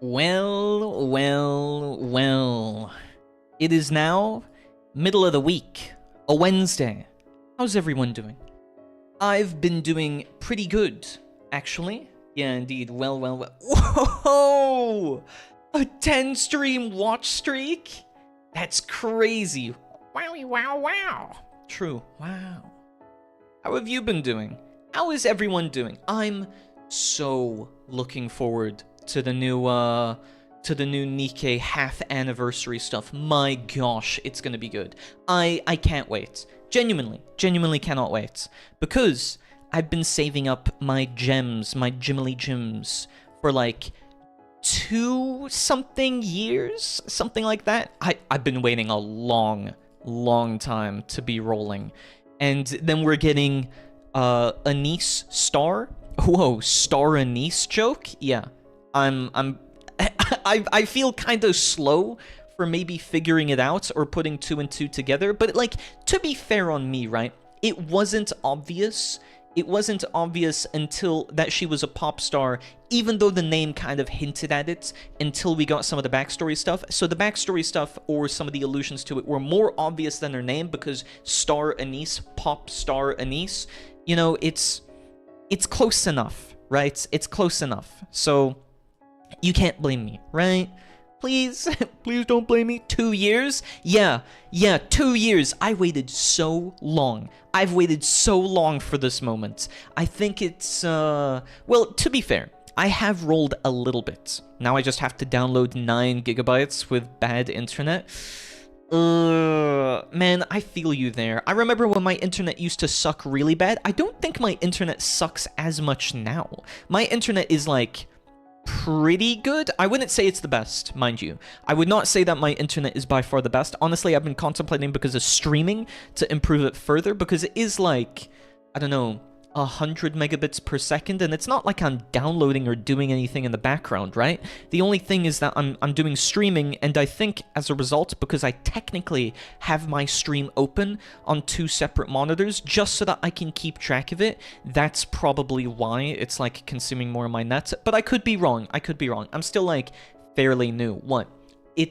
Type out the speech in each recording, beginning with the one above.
Well, well, well. It is now middle of the week, a Wednesday. How's everyone doing? I've been doing pretty good, actually. Yeah, indeed. Well, well, well. Whoa! A 10-stream watch streak? That's crazy. Wowie, wow, wow. True. Wow. How have you been doing? How is everyone doing? I'm so looking forward to the new Nikke half anniversary stuff. My gosh, it's gonna be good. I can't wait. Genuinely cannot wait. Because I've been saving up my gems, my Jimily gems, for like 2-something years? Something like that. I've been waiting a long time to be rolling. And then we're getting Anise Star. Whoa, Star Anise joke? Yeah. I feel kind of slow for maybe figuring it out or putting 2 and 2 together, but like, to be fair on me, right? It wasn't obvious. It wasn't obvious until that she was a pop star, even though the name kind of hinted at it until we got some of the backstory stuff. So the backstory stuff or some of the allusions to it were more obvious than her name because Star Anise, pop star Anise, you know, it's close enough, right? It's close enough. So you can't blame me, right? Please, please don't blame me. 2 years? Yeah, 2 years. I waited so long. I've waited so long for this moment. I think it's, well, to be fair, I have rolled a little bit. Now I just have to download 9 gigabytes with bad internet. Man, I feel you there. I remember when my internet used to suck really bad. I don't think my internet sucks as much now. My internet is like pretty good. I wouldn't say it's the best, mind you. I would not say that my internet is by far the best. Honestly, I've been contemplating because of streaming to improve it further because it is like, I don't know, 100 megabits per second, and it's not like I'm downloading or doing anything in the background, right? The only thing is that I'm doing streaming, and I think as a result, because I technically have my stream open on 2 separate monitors just so that I can keep track of it, that's probably why it's like consuming more of my net. But I could be wrong. I'm still like fairly new. What? I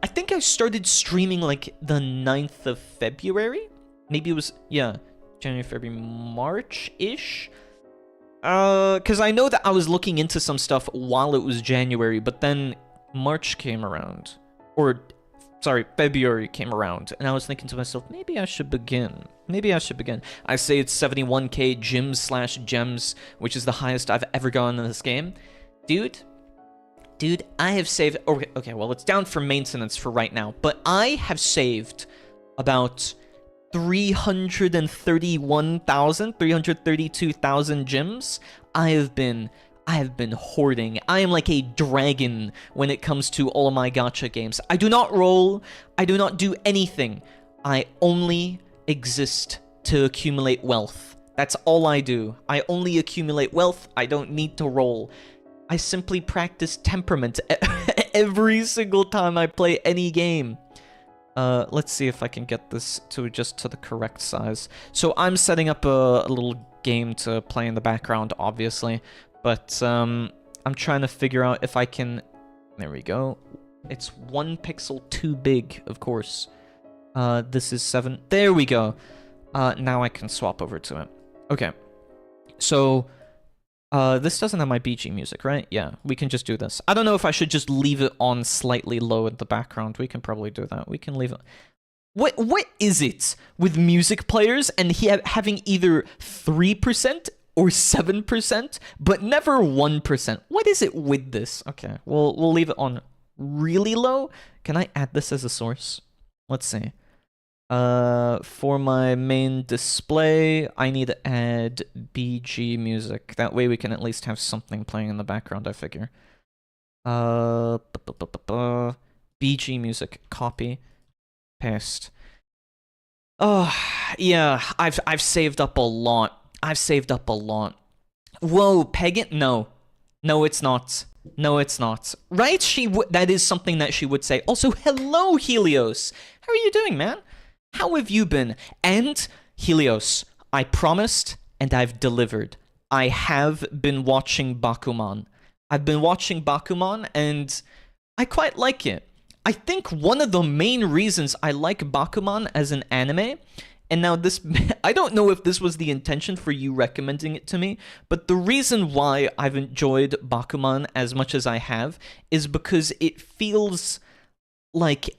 think I started streaming like the 9th of February? Maybe it was, yeah, January, February, March-ish? Because I know that I was looking into some stuff while it was January, but then March came around. Or, sorry, February came around, and I was thinking to myself, maybe I should begin. I say it's 71k gems/gems, which is the highest I've ever gotten in this game. Dude, I have saved... Okay, well, it's down for maintenance for right now, but I have saved about 332,000 gems. I have been hoarding. I am like a dragon when it comes to all of my gacha games. I do not roll. I do not do anything. I only exist to accumulate wealth. That's all I do. I only accumulate wealth. I don't need to roll. I simply practice temperament every single time I play any game. Let's see if I can get this to adjust to the correct size. So I'm setting up a little game to play in the background, obviously. But, I'm trying to figure out if I can... There we go. It's 1 pixel too big, of course. This is 7. There we go. Now I can swap over to it. Okay. So... this doesn't have my BG music, right? Yeah, we can just do this. I don't know if I should just leave it on slightly low in the background. We can probably do that. We can leave it... What is it with music players and having either 3% or 7%, but never 1%? What is it with this? Okay, we'll leave it on really low. Can I add this as a source? Let's see. For my main display, I need to add BG music. That way we can at least have something playing in the background, I figure. BG music, copy, paste. Oh, yeah, I've saved up a lot. Whoa, Pagan? No, it's not. Right? That is something that she would say. Also, hello, Helios. How are you doing, man? How have you been? And, Helios, I promised, and I've delivered. I have been watching Bakuman. I've been watching Bakuman, and I quite like it. I think one of the main reasons I like Bakuman as an anime, and now this, I don't know if this was the intention for you recommending it to me, but the reason why I've enjoyed Bakuman as much as I have is because it feels like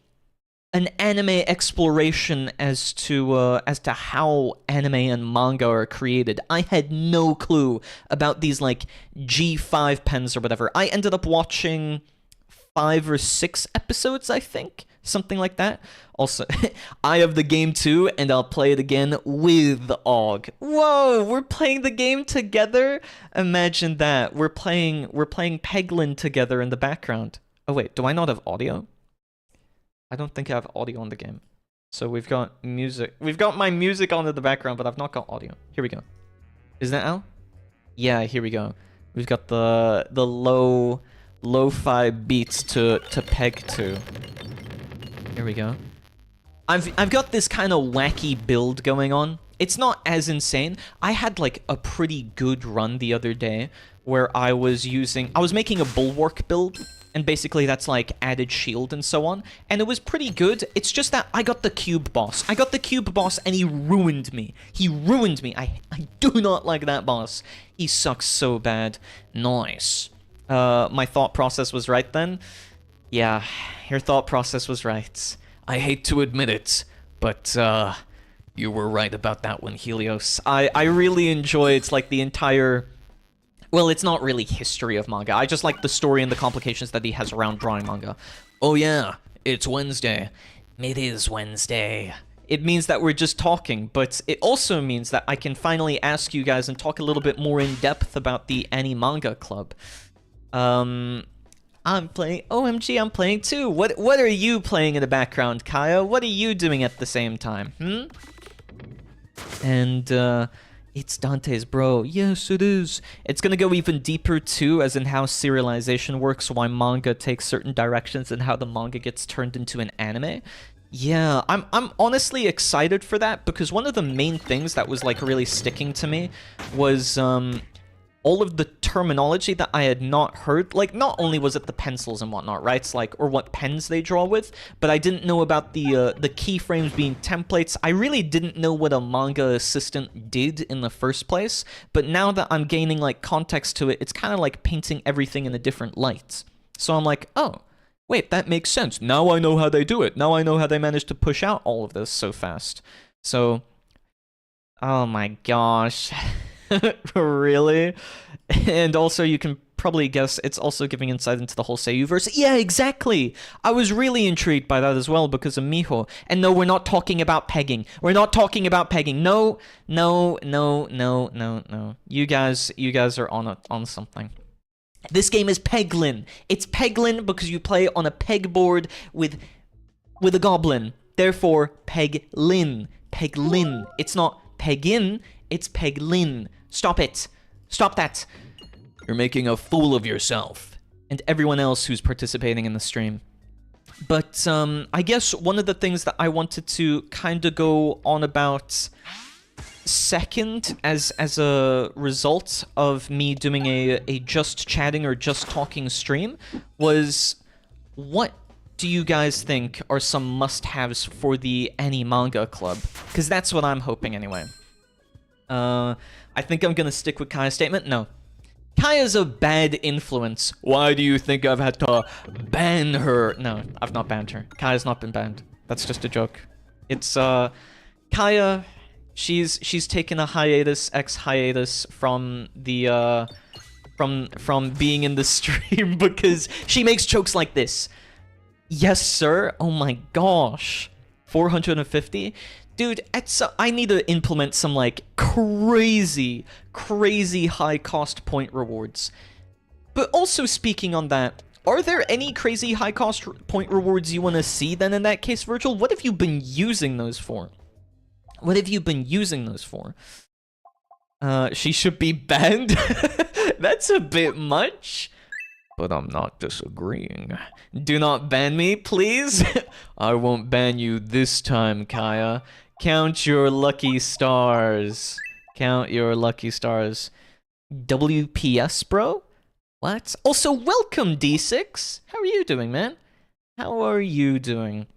an anime exploration as to how anime and manga are created. I had no clue about these like G5 pens or whatever. I ended up watching 5 or 6 episodes, I think, something like that. Also, I have the game too, and I'll play it again with Aug. Whoa, we're playing the game together. Imagine that. We're playing Peglin together in the background. Oh wait, do I not have audio? I don't think I have audio on the game. So we've got music. We've got my music on in the background, but I've not got audio. Here we go. Is that out? Yeah, here we go. We've got the lo-fi beats to peg to. Here we go. I've got this kind of wacky build going on. It's not as insane. I had like a pretty good run the other day where I was making a bulwark build. And basically that's like added shield and so on. And it was pretty good. It's just that I got the cube boss. And he ruined me. I do not like that boss. He sucks so bad. Nice. My thought process was right then. Yeah, your thought process was right. I hate to admit it, but you were right about that one, Helios. I really enjoyed like the entire... Well, it's not really history of manga. I just like the story and the complications that he has around drawing manga. Oh yeah, it's Wednesday. It is Wednesday. It means that we're just talking, but it also means that I can finally ask you guys and talk a little bit more in depth about the Manga Club. I'm playing... OMG, I'm playing too. What are you playing in the background, Kaya? What are you doing at the same time, And, it's Dante's, bro. Yes, it is. It's gonna go even deeper, too, as in how serialization works, why manga takes certain directions, and how the manga gets turned into an anime. Yeah, I'm honestly excited for that, because one of the main things that was, like, really sticking to me was, all of the terminology that I had not heard. Like, not only was it the pencils and whatnot, right? It's like, or what pens they draw with, but I didn't know about the keyframes being templates. I really didn't know what a manga assistant did in the first place, but now that I'm gaining, like, context to it, it's kind of like painting everything in a different light. So I'm like, oh, wait, that makes sense. Now I know how they do it. Now I know how they managed to push out all of this so fast. So, oh my gosh. Really? And also, you can probably guess it's also giving insight into the whole Seiyuverse. Yeah, exactly! I was really intrigued by that as well because of Miho. And no, we're not talking about pegging. We're not talking about pegging. No. You guys are on something. This game is Peglin. It's Peglin because you play on a pegboard with a goblin. Therefore, Peglin. Peglin. It's not Pegin, it's Peglin. Stop it. Stop that. You're making a fool of yourself. And everyone else who's participating in the stream. But, I guess one of the things that I wanted to kind of go on about second as a result of me doing a just chatting or just talking stream was, what do you guys think are some must-haves for the Manga Club? Because that's what I'm hoping anyway. I think I'm gonna stick with Kaya's statement. No. Kaya's a bad influence. Why do you think I've had to ban her? No, I've not banned her. Kaya's not been banned. That's just a joke. It's, Kaya, she's taken a hiatus from the, from being in the stream because she makes jokes like this. Yes, sir. Oh my gosh. 450? Dude, I need to implement some, like, crazy high cost point rewards. But also speaking on that, are there any crazy high cost point rewards you want to see then in that case, Virgil? What have you been using those for? What have you been using those for? She should be banned? That's a bit much. But I'm not disagreeing. Do not ban me, please. I won't ban you this time, Kaya. Count your lucky stars. Count your lucky stars. WPS, bro? What? Also, welcome, D6. How are you doing, man? How are you doing?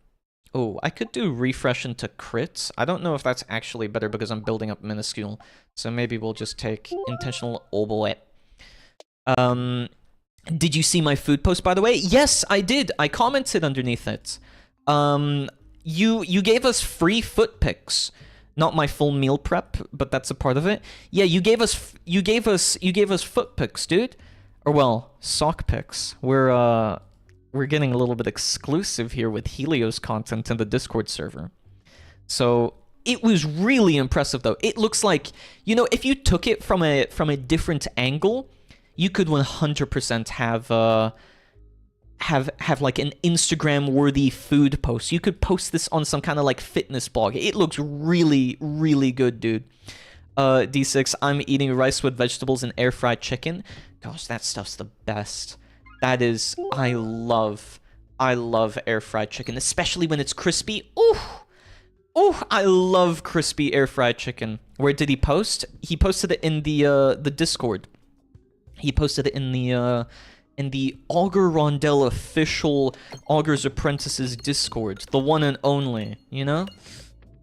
Oh, I could do refresh into crits. I don't know if that's actually better because I'm building up minuscule. So maybe we'll just take intentional oboe. Did you see my food post, by the way? Yes, I did. I commented underneath it. You gave us free foot pics. Not my full meal prep, but that's a part of it. Yeah, you gave us foot pics, dude. Or well, sock pics. We're getting a little bit exclusive here with Helios content in the Discord server. So it was really impressive, though. It looks like, you know, if you took it from a different angle, you could 100% have like an Instagram-worthy food post. You could post this on some kind of like fitness blog. It looks really, really good, dude. D6, I'm eating rice with vegetables and air-fried chicken. Gosh, that stuff's the best. That is, I love air-fried chicken, especially when it's crispy. Ooh, ooh, I love crispy air-fried chicken. Where did he post? He posted it in the Discord. He posted it in the Auger Rondel official Auger's Apprentices Discord, the one and only, you know?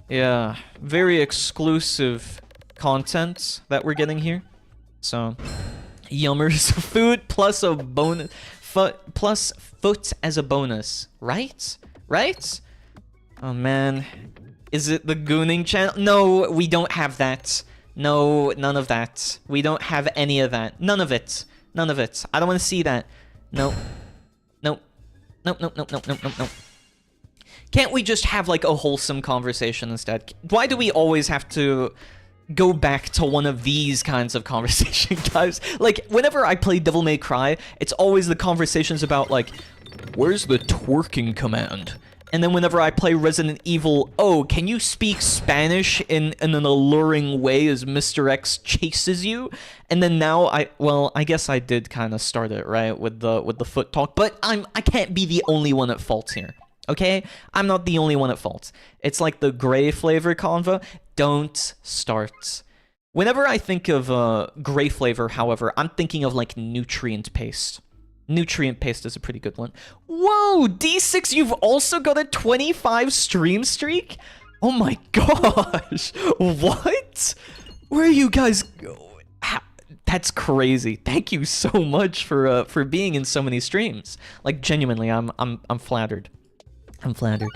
Yeah, very exclusive content that we're getting here. So, yummers, food plus a bonus, plus foot as a bonus, right? Right? Oh man, is it the gooning channel? No, we don't have that. No, none of that. We don't have any of that. None of it. None of it. I don't want to see that. No. Nope. Nope, nope, nope, nope, nope, nope, nope. Can't we just have, like, a wholesome conversation instead? Why do we always have to go back to one of these kinds of conversation, guys? Like, whenever I play Devil May Cry, it's always the conversations about, like, where's the twerking command? And then whenever I play Resident Evil, oh, can you speak Spanish in an alluring way as Mr. X chases you? And then now I guess I did kind of start it, right, with the foot talk, but I can't be the only one at fault here. Okay? I'm not the only one at fault. It's like the gray flavor convo. Don't start. Whenever I think of gray flavor, however, I'm thinking of like nutrient paste. Nutrient paste is a pretty good one. Whoa, D6, you've also got a 25 stream streak? Oh my gosh. What? Where are you guys? That's crazy. Thank you so much for being in so many streams. Like genuinely, I'm flattered. I'm flattered.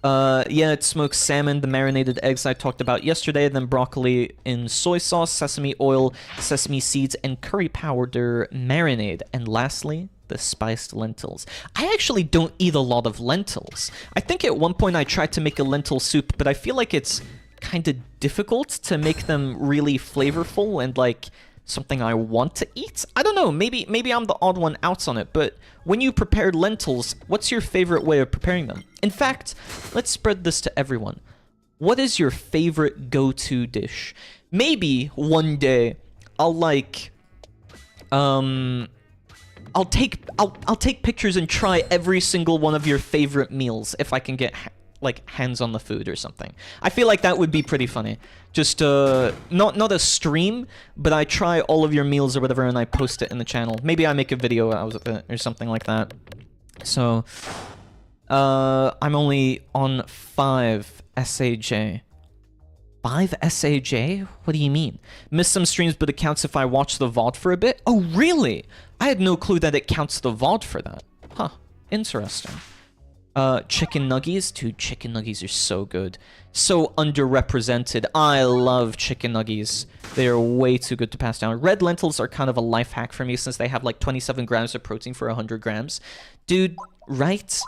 Yeah, it smoked salmon, the marinated eggs I talked about yesterday, then broccoli in soy sauce, sesame oil, sesame seeds, and curry powder marinade. And lastly, the spiced lentils. I actually don't eat a lot of lentils. I think at one point I tried to make a lentil soup, but I feel like it's kind of difficult to make them really flavorful and like something I want to eat. I don't know, maybe I'm the odd one out on it, but when you prepare lentils, what's your favorite way of preparing them? In fact, let's spread this to everyone. What is your favorite go-to dish? Maybe one day I'll like I'll take pictures and try every single one of your favorite meals if I can get like hands on the food or something. I feel like that would be pretty funny. Just not a stream, but I try all of your meals or whatever and I post it in the channel. Maybe I make a video out of it or something like that. So I'm only on 5 SAJ. 5 SAJ? What do you mean? Missed some streams, but it counts if I watch the VOD for a bit? Oh, really? I had no clue that it counts the VOD for that. Huh. Interesting. Chicken nuggies? Dude, chicken nuggies are so good. So underrepresented. I love chicken nuggies. They are way too good to pass down. Red lentils are kind of a life hack for me since they have like 27 grams of protein for 100 grams. Dude, right?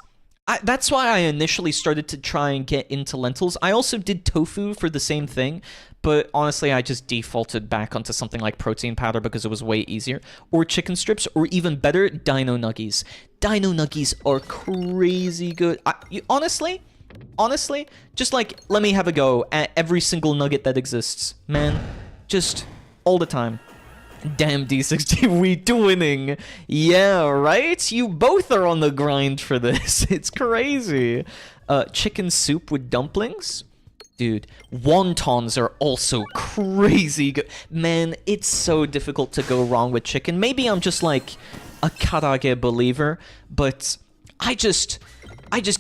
That's why I initially started to try and get into lentils. I also did tofu for the same thing, but honestly, I just defaulted back onto something like protein powder because it was way easier. Or chicken strips, or even better, dino nuggies. Dino nuggies are crazy good. Honestly, just like, let me have a go at every single nugget that exists. Man, just all the time. Damn, D60, we winning. Yeah, right? You both are on the grind for this. It's crazy. Chicken soup with dumplings? Dude, wontons are also crazy good. Man, it's so difficult to go wrong with chicken. Maybe I'm just like a karage believer, but I just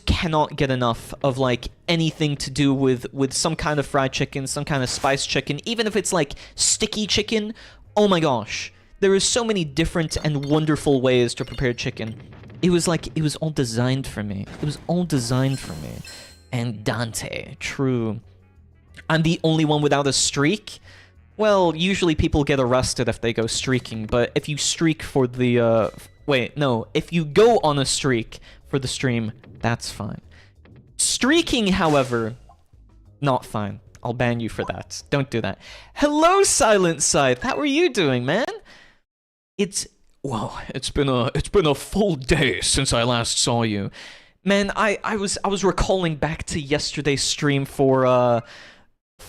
cannot get enough of like anything to do with some kind of fried chicken, some kind of spiced chicken, even if it's like sticky chicken. Oh my gosh. There are so many different and wonderful ways to prepare chicken. It was all designed for me. It was all designed for me. And Dante, true. I'm the only one without a streak? Well, usually people get arrested if they go streaking, but if you streak for the, wait, no. If you go on a streak for the stream, that's fine. Streaking, however, not fine. I'll ban you for that. Don't do that. Hello, Silent Scythe. How are you doing, man? Well, it's been a full day since I last saw you. Man, I was recalling back to yesterday's stream for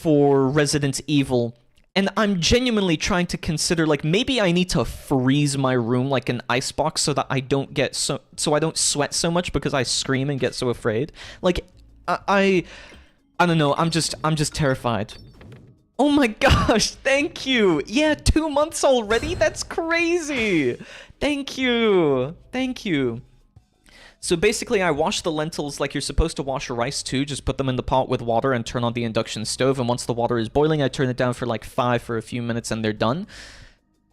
Resident Evil, and I'm genuinely trying to consider like maybe I need to freeze my room like an icebox so that I don't get so I don't sweat so much because I scream and get so afraid. Like I don't know, I'm just terrified. Oh my gosh, thank you. Yeah, 2 months already? That's crazy. Thank you. Thank you. So basically, I wash the lentils like you're supposed to wash rice too. Just put them in the pot with water and turn on the induction stove. And once the water is boiling, I turn it down for like 5 for a few minutes and they're done.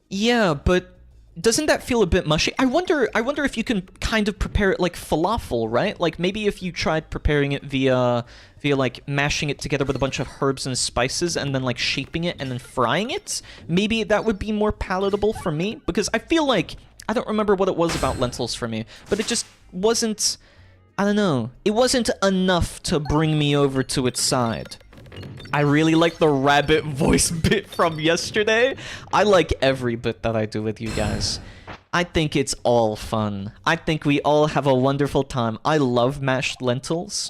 Yeah, but doesn't that feel a bit mushy? I wonder if you can kind of prepare it like falafel, right? Like maybe if you tried preparing it via like mashing it together with a bunch of herbs and spices and then like shaping it and then frying it, maybe that would be more palatable for me, because I feel like I don't remember what it was about lentils for me, but it just wasn't, I don't know, it wasn't enough to bring me over to its side. I really like the rabbit voice bit from yesterday. I like every bit that I do with you guys. I think it's all fun. I think we all have a wonderful time. I love mashed lentils.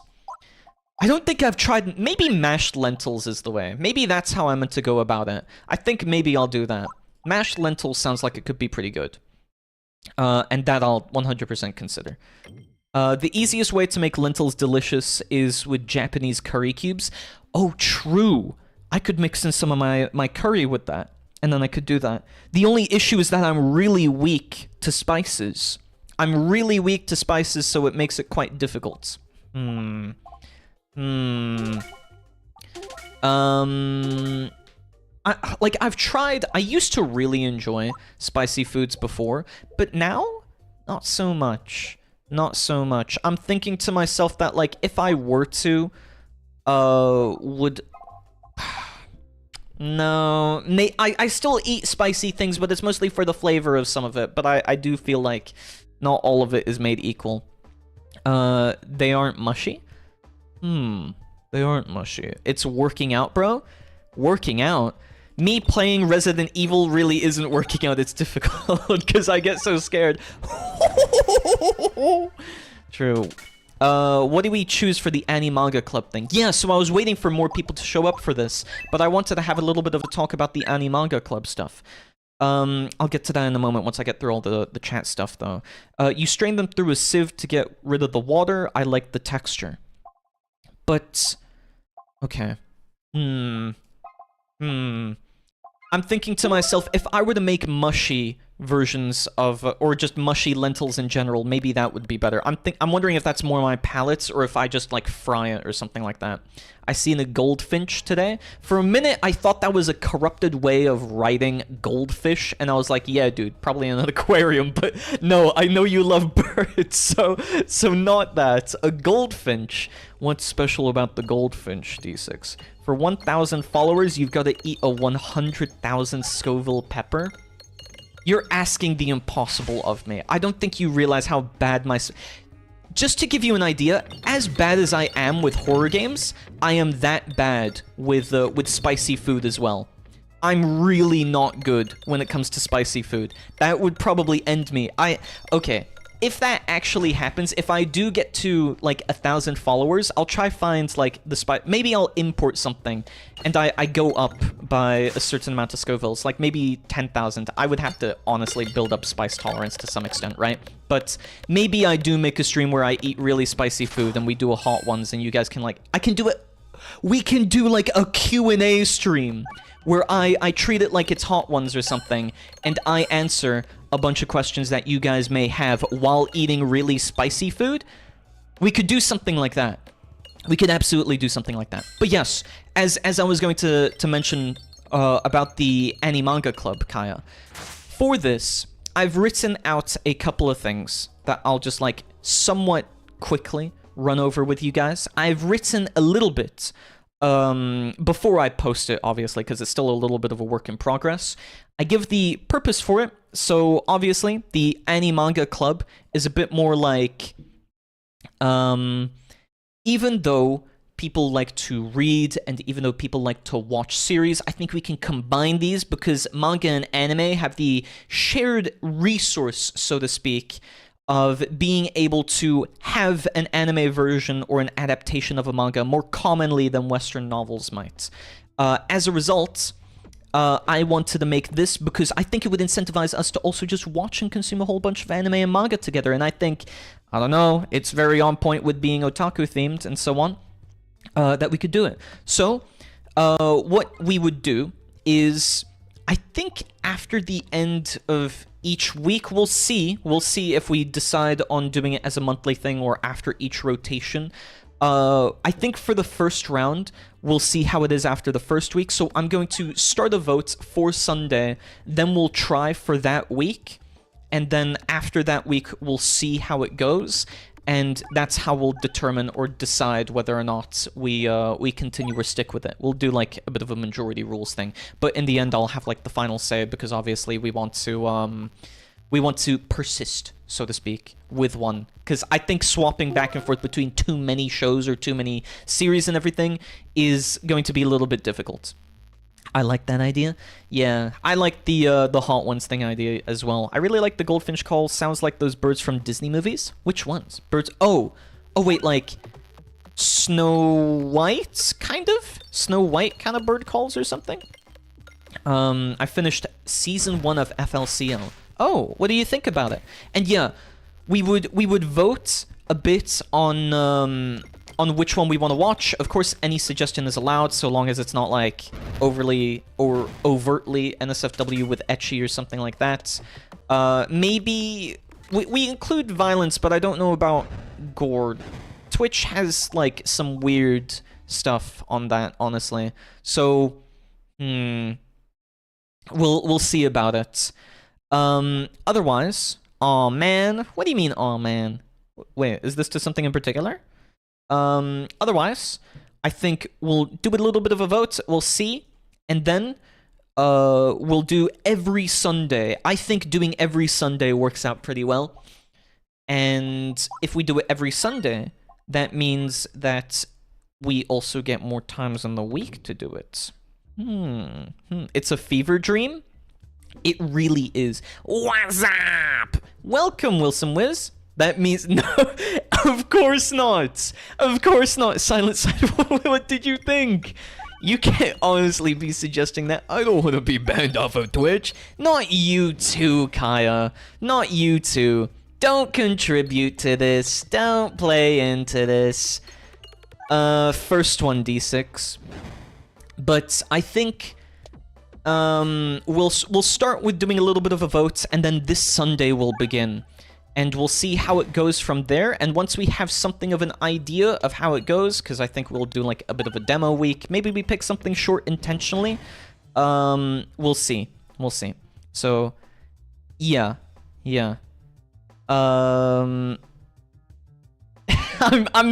I don't think I've tried... Maybe mashed lentils is the way. Maybe that's how I'm meant to go about it. I think maybe I'll do that. Mashed lentils sounds like it could be pretty good. And that I'll 100% consider. The easiest way to make lentils delicious is with Japanese curry cubes. Oh, true. I could mix in some of my curry with that, and then I could do that. The only issue is that I'm really weak to spices. I'm really weak to spices, so it makes it quite difficult. I've tried... I used to really enjoy spicy foods before, but now, not so much. Not so much. I'm thinking to myself that, like, if I were to, would... No, I still eat spicy things, but it's mostly for the flavor of some of it, but I do feel like not all of it is made equal. They aren't mushy? They aren't mushy. It's working out, bro. Working out? Me playing Resident Evil really isn't working out. It's difficult because I get so scared. True. What do we choose for the Animaga Club thing? Yeah, so I was waiting for more people to show up for this, but I wanted to have a little bit of a talk about the Animaga Club stuff. I'll get to that in a moment once I get through all the chat stuff, though. You strain them through a sieve to get rid of the water. I like the texture. But... okay. I'm thinking to myself, if I were to make mushy versions of, or just mushy lentils in general, maybe that would be better. I'm wondering if that's more my palate, or if I just, like, fry it or something like that. I seen a goldfinch today. For a minute, I thought that was a corrupted way of writing goldfish, and I was like, yeah, dude, probably in an aquarium, but no, I know you love birds, so not that. A goldfinch. What's special about the goldfinch, D6? For 1,000 followers, you've got to eat a 100,000 Scoville pepper. You're asking the impossible of me. I don't think you realize how bad my... Just to give you an idea, as bad as I am with horror games, I am that bad with spicy food as well. I'm really not good when it comes to spicy food. That would probably end me. Okay, if that actually happens, if I do get to, like, 1,000 followers, I'll try find, like, the maybe I'll import something, and I go up by a certain amount of Scovilles, like maybe 10,000. I would have to, honestly, build up spice tolerance to some extent, right? But maybe I do make a stream where I eat really spicy food, and we do a hot ones, and you guys can, like... I can do it... We can do like a Q&A stream where I treat it like it's Hot Ones or something, and I answer a bunch of questions that you guys may have while eating really spicy food. We could do something like that. We could absolutely do something like that. But yes, as I was going to mention about the Animanga Club, Kaya, for this, I've written out a couple of things that I'll just like somewhat quickly run over with you guys. I've written a little bit before I post it, obviously, because it's still a little bit of a work in progress. I give the purpose for it. So obviously, the Animanga Club is a bit more like, even though people like to read and even though people like to watch series, I think we can combine these because manga and anime have the shared resource, so to speak, of being able to have an anime version or an adaptation of a manga more commonly than Western novels might. As a result, I wanted to make this because I think it would incentivize us to also just watch and consume a whole bunch of anime and manga together, and I think, I don't know, it's very on point with being otaku themed and so on, that we could do it. So, what we would do is, I think after the end of each week, we'll see if we decide on doing it as a monthly thing or after each rotation. I think for the first round, we'll see how it is after the first week. So I'm going to start a vote for Sunday, then we'll try for that week, and then after that week, we'll see how it goes, and that's how we'll determine or decide whether or not we continue or stick with it. We'll do like a bit of a majority rules thing, but in the end, I'll have like the final say because obviously we want to persist, so to speak, with one. Because I think swapping back and forth between too many shows or too many series and everything is going to be a little bit difficult. I like that idea. Yeah, I like the Hot Ones thing idea as well. I really like the goldfinch call. Sounds like those birds from Disney movies. Which ones? Birds? Oh wait, like Snow White, kind of? Snow White kind of bird calls or something? I finished season 1 of FLCL. Oh, what do you think about it? And yeah, we would vote a bit on which one we want to watch. Of course, any suggestion is allowed, so long as it's not like overly or overtly NSFW with ecchi or something like that. Maybe we include violence, but I don't know about gore. Twitch has like some weird stuff on that, honestly. So, we'll see about it. Otherwise, aw man. What do you mean, aw man? Wait, is this to something in particular? Otherwise, I think we'll do a little bit of a vote. We'll see, and then we'll do every Sunday. I think doing every Sunday works out pretty well. And if we do it every Sunday, that means that we also get more times in the week to do it. It's a fever dream? It really is. What's up? Welcome, Wilson Wiz. That means no, of course not. Of course not. Silent Side, what did you think? You can't honestly be suggesting that. I don't want to be banned off of Twitch. Not you too, Kaya. Not you too. Don't contribute to this. Don't play into this. First one, D6. But I think we'll start with doing a little bit of a vote, and then this Sunday will begin. And we'll see how it goes from there. And once we have something of an idea of how it goes, because I think we'll do like a bit of a demo week. Maybe we pick something short intentionally. We'll see. We'll see. So, yeah. I'm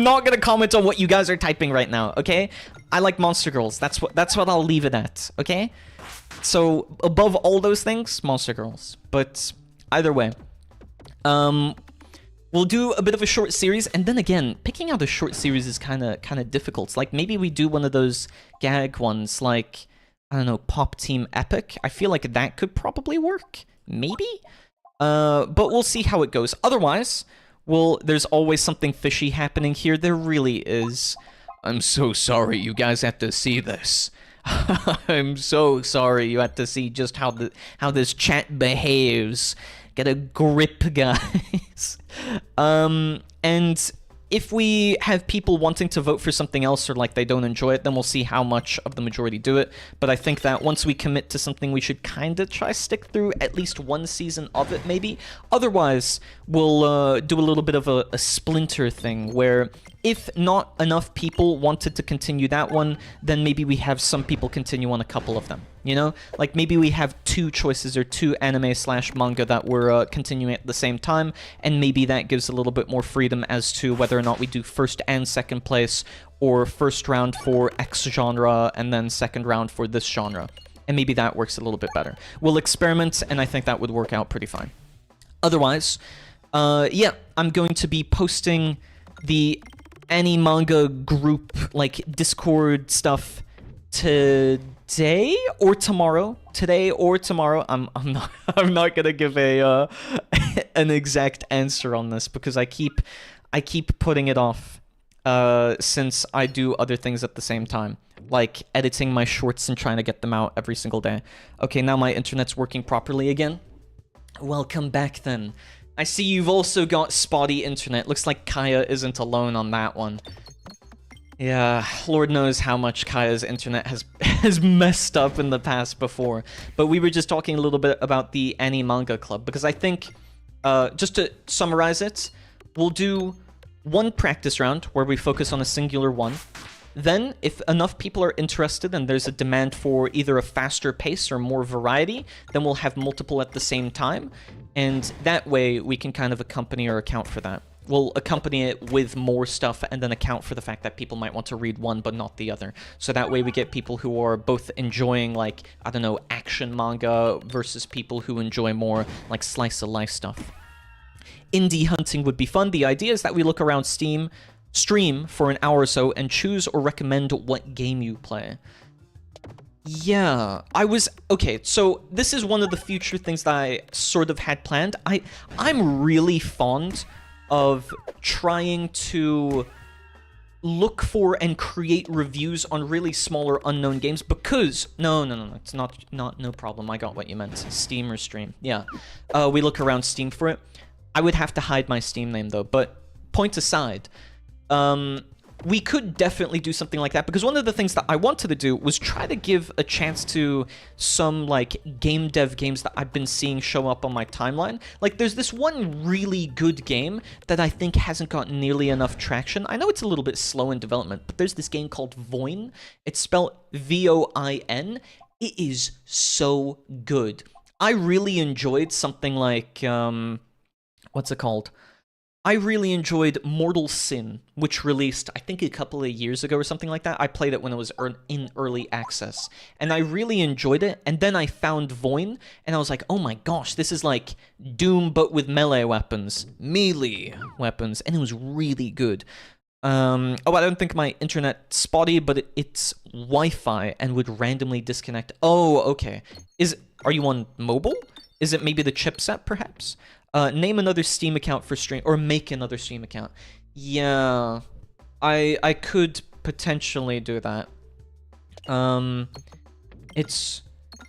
not gonna comment on what you guys are typing right now, okay? I like Monster Girls. That's what I'll leave it at, okay? So, above all those things, Monster Girls. But either way. We'll do a bit of a short series, and then again, picking out a short series is kind of difficult. Like, maybe we do one of those gag ones, like, I don't know, Pop Team Epic. I feel like that could probably work. Maybe? But we'll see how it goes. Otherwise, there's always something fishy happening here. There really is. I'm so sorry you guys have to see this. I'm so sorry you have to see just how this chat behaves. Get a grip, guys. And if we have people wanting to vote for something else or like they don't enjoy it, then we'll see how much of the majority do it. But I think that once we commit to something, we should kind of try stick through at least one season of it, maybe. Otherwise, we'll do a little bit of a splinter thing where if not enough people wanted to continue that one, then maybe we have some people continue on a couple of them, you know? Like, maybe we have 2 choices or 2 anime/manga that we're continuing at the same time, and maybe that gives a little bit more freedom as to whether or not we do first and second place, or first round for X genre, and then second round for this genre. And maybe that works a little bit better. We'll experiment, and I think that would work out pretty fine. Otherwise, yeah, I'm going to be posting the manga group, like, Discord stuff today or tomorrow. Today or tomorrow. I'm not gonna give a an exact answer on this because I keep putting it off since I do other things at the same time, like editing my shorts and trying to get them out every single day. Okay, now my internet's working properly again. Welcome back then. I see you've also got spotty internet. Looks like Kaya isn't alone on that one. Yeah, Lord knows how much Kaya's internet has messed up in the past before. But we were just talking a little bit about the Manga Club, because I think, just to summarize it, we'll do one practice round where we focus on a singular one. Then, if enough people are interested and there's a demand for either a faster pace or more variety, then we'll have multiple at the same time. And that way, we can kind of accompany or account for that. We'll accompany it with more stuff and then account for the fact that people might want to read one but not the other. So that way we get people who are both enjoying, like, I don't know, action manga versus people who enjoy more, like, slice-of-life stuff. Indie hunting would be fun. The idea is that we look around stream for an hour or so and choose or recommend what game you play. Yeah, okay, so this is one of the future things that I sort of had planned. I'm really fond of trying to look for and create reviews on really smaller unknown games because no, it's not no problem. I got what you meant. Steam or stream. Yeah. We look around Steam for it. I would have to hide my Steam name though, but point aside, we could definitely do something like that, because one of the things that I wanted to do was try to give a chance to some, like, game dev games that I've been seeing show up on my timeline. Like, there's this one really good game that I think hasn't got nearly enough traction. I know it's a little bit slow in development, but there's this game called Voin. It's spelled V-O-I-N. It is so good. I really enjoyed something like, what's it called? I really enjoyed Mortal Sin, which released, I think, a couple of years ago or something like that. I played it when it was in early access, and I really enjoyed it. And then I found Voin, and I was like, oh my gosh, this is like Doom, but with melee weapons. Melee weapons, and it was really good. Oh, I don't think my internet's spotty, but it's Wi-Fi and would randomly disconnect. Oh, okay. Are you on mobile? Is it maybe the chipset, perhaps? Name another Steam account for stream, or make another Steam account. Yeah, I could potentially do that.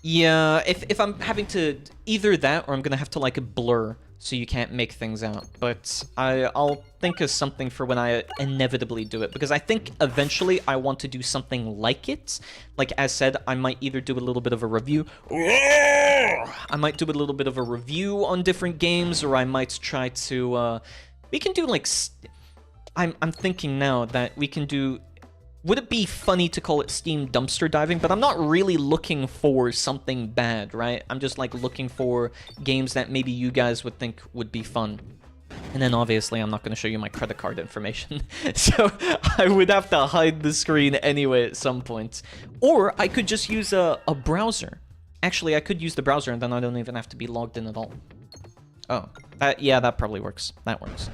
Yeah, if I'm having to, either that, or I'm gonna have to, like, blur so you can't make things out. But I'll think of something for when I inevitably do it, because I think eventually I want to do something like it. Like, as said, I might either do a little bit of a review. I might do a little bit of a review on different games, or I might try to, we can do, like, I'm thinking now that we can do, would it be funny to call it Steam dumpster diving? But I'm not really looking for something bad, right? I'm just, like, looking for games that maybe you guys would think would be fun. And then, obviously, I'm not going to show you my credit card information. So, I would have to hide the screen anyway at some point. Or, I could just use a browser. Actually, I could use the browser, and then I don't even have to be logged in at all. Oh, yeah, that probably works. That works.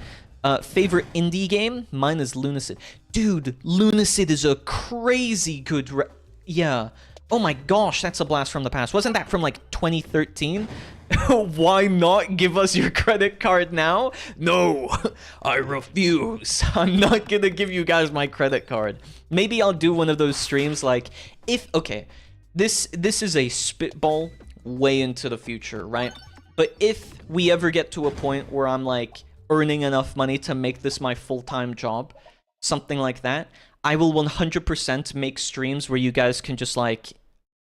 Favorite indie game? Mine is Lunacid. Dude, Lunacid is a crazy good yeah. Oh my gosh, that's a blast from the past. Wasn't that from, like, 2013? Why not give us your credit card now? No, I refuse. I'm not gonna give you guys my credit card. Maybe I'll do one of those streams, like, okay, this is a spitball way into the future, right? But if we ever get to a point where I'm like, earning enough money to make this my full-time job, something like that, I will 100% make streams where you guys can just like,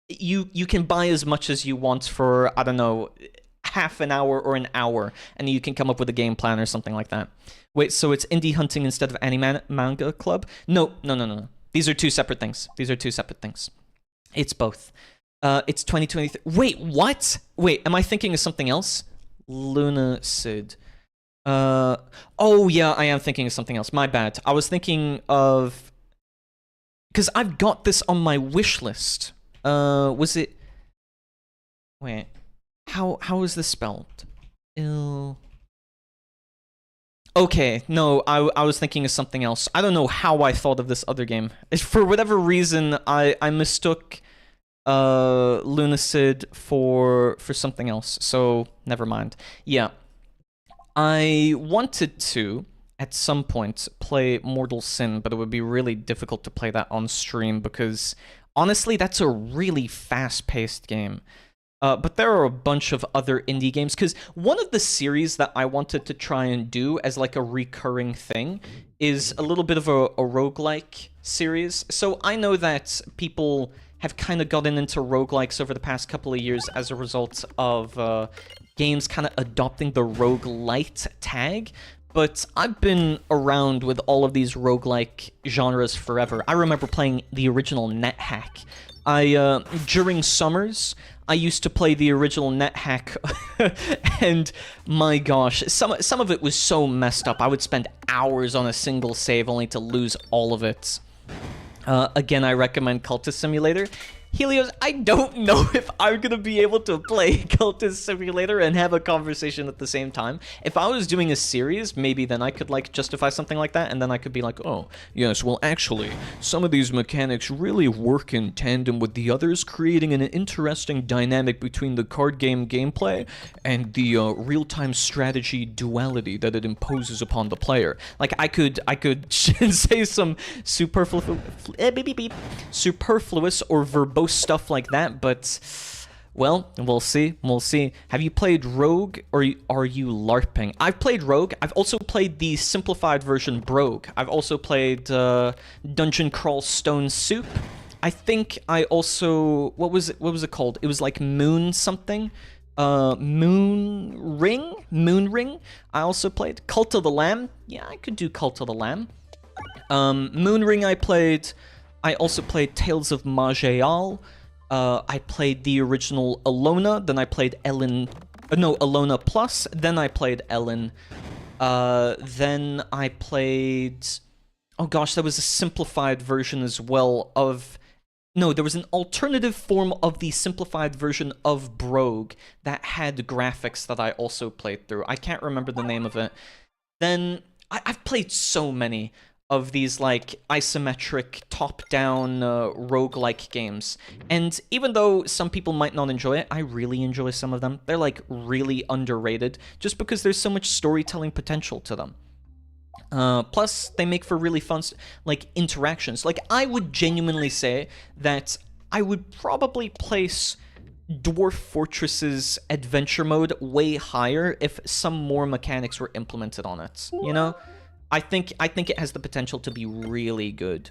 you can buy as much as you want for, I don't know, half an hour or an hour, and you can come up with a game plan or something like that. Wait, so it's indie hunting instead of anime manga club? No. These are two separate things. It's both. It's 2023. Wait, what? Wait, am I thinking of something else? Lunacid. Oh yeah, I am thinking of something else. My bad. I was thinking of... Because I've got this on my wish list. Was it... Wait. How is this spelled? Okay, no, I was thinking of something else. I don't know how I thought of this other game. For whatever reason, I mistook Lunacid for something else, so never mind. Yeah. I wanted to, at some point, play Mortal Sin, but it would be really difficult to play that on stream because, honestly, that's a really fast-paced game. But there are a bunch of other indie games, because one of the series that I wanted to try and do as like a recurring thing is a little bit of a roguelike series. So I know that people have kind of gotten into roguelikes over the past couple of years as a result of games kind of adopting the roguelite tag. But I've been around with all of these roguelike genres forever. I remember playing the original NetHack. During summers, I used to play the original NetHack, and my gosh, some of it was so messed up. I would spend hours on a single save only to lose all of it. Again, I recommend Cultist Simulator. Helios, I don't know if I'm gonna be able to play Cultist Simulator and have a conversation at the same time. If I was doing a series, maybe then I could like justify something like that, and then I could be like, oh, yes, well actually, some of these mechanics really work in tandem with the others, creating an interesting dynamic between the card game gameplay and the real-time strategy duality that it imposes upon the player. Like, I could say some superfluous or verbose stuff like that, but, well, we'll see. Have you played Rogue, or are you LARPing? I've played Rogue. I've also played the simplified version Brogue. I've also played Dungeon Crawl Stone Soup. I think I also... What was it called? It was like Moon something. Moon Ring? I also played. Cult of the Lamb? Yeah, I could do Cult of the Lamb. Moon Ring I played... I also played Tales of Maj'Eyal. I played the original Alona, then I played Alona Plus, then I played Ellen. Then I played... Oh gosh, there was a simplified version as well of... No, there was an alternative form of the simplified version of Brogue that had graphics that I also played through. I can't remember the name of it. Then, I've played so many of these, like, isometric, top-down, roguelike games. And even though some people might not enjoy it, I really enjoy some of them. They're, like, really underrated, just because there's so much storytelling potential to them. Plus, they make for really fun, like, interactions. Like, I would genuinely say that I would probably place Dwarf Fortress's adventure mode way higher if some more mechanics were implemented on it, you know? I think it has the potential to be really good.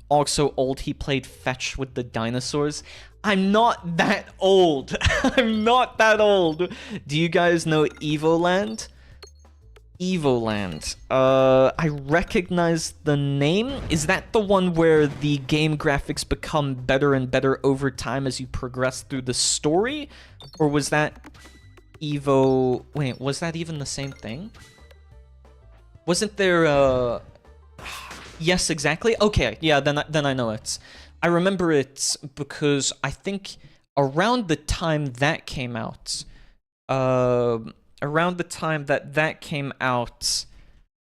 Also old, he played Fetch with the dinosaurs. I'm not that old. I'm not that old. Do you guys know Evoland? Evoland. I recognize the name. Is that the one where the game graphics become better and better over time as you progress through the story? Or was that Evo... Wait, was that even the same thing? Wasn't there, Yes, exactly. Okay, yeah, then I know it. I remember it because I think around the time that came out,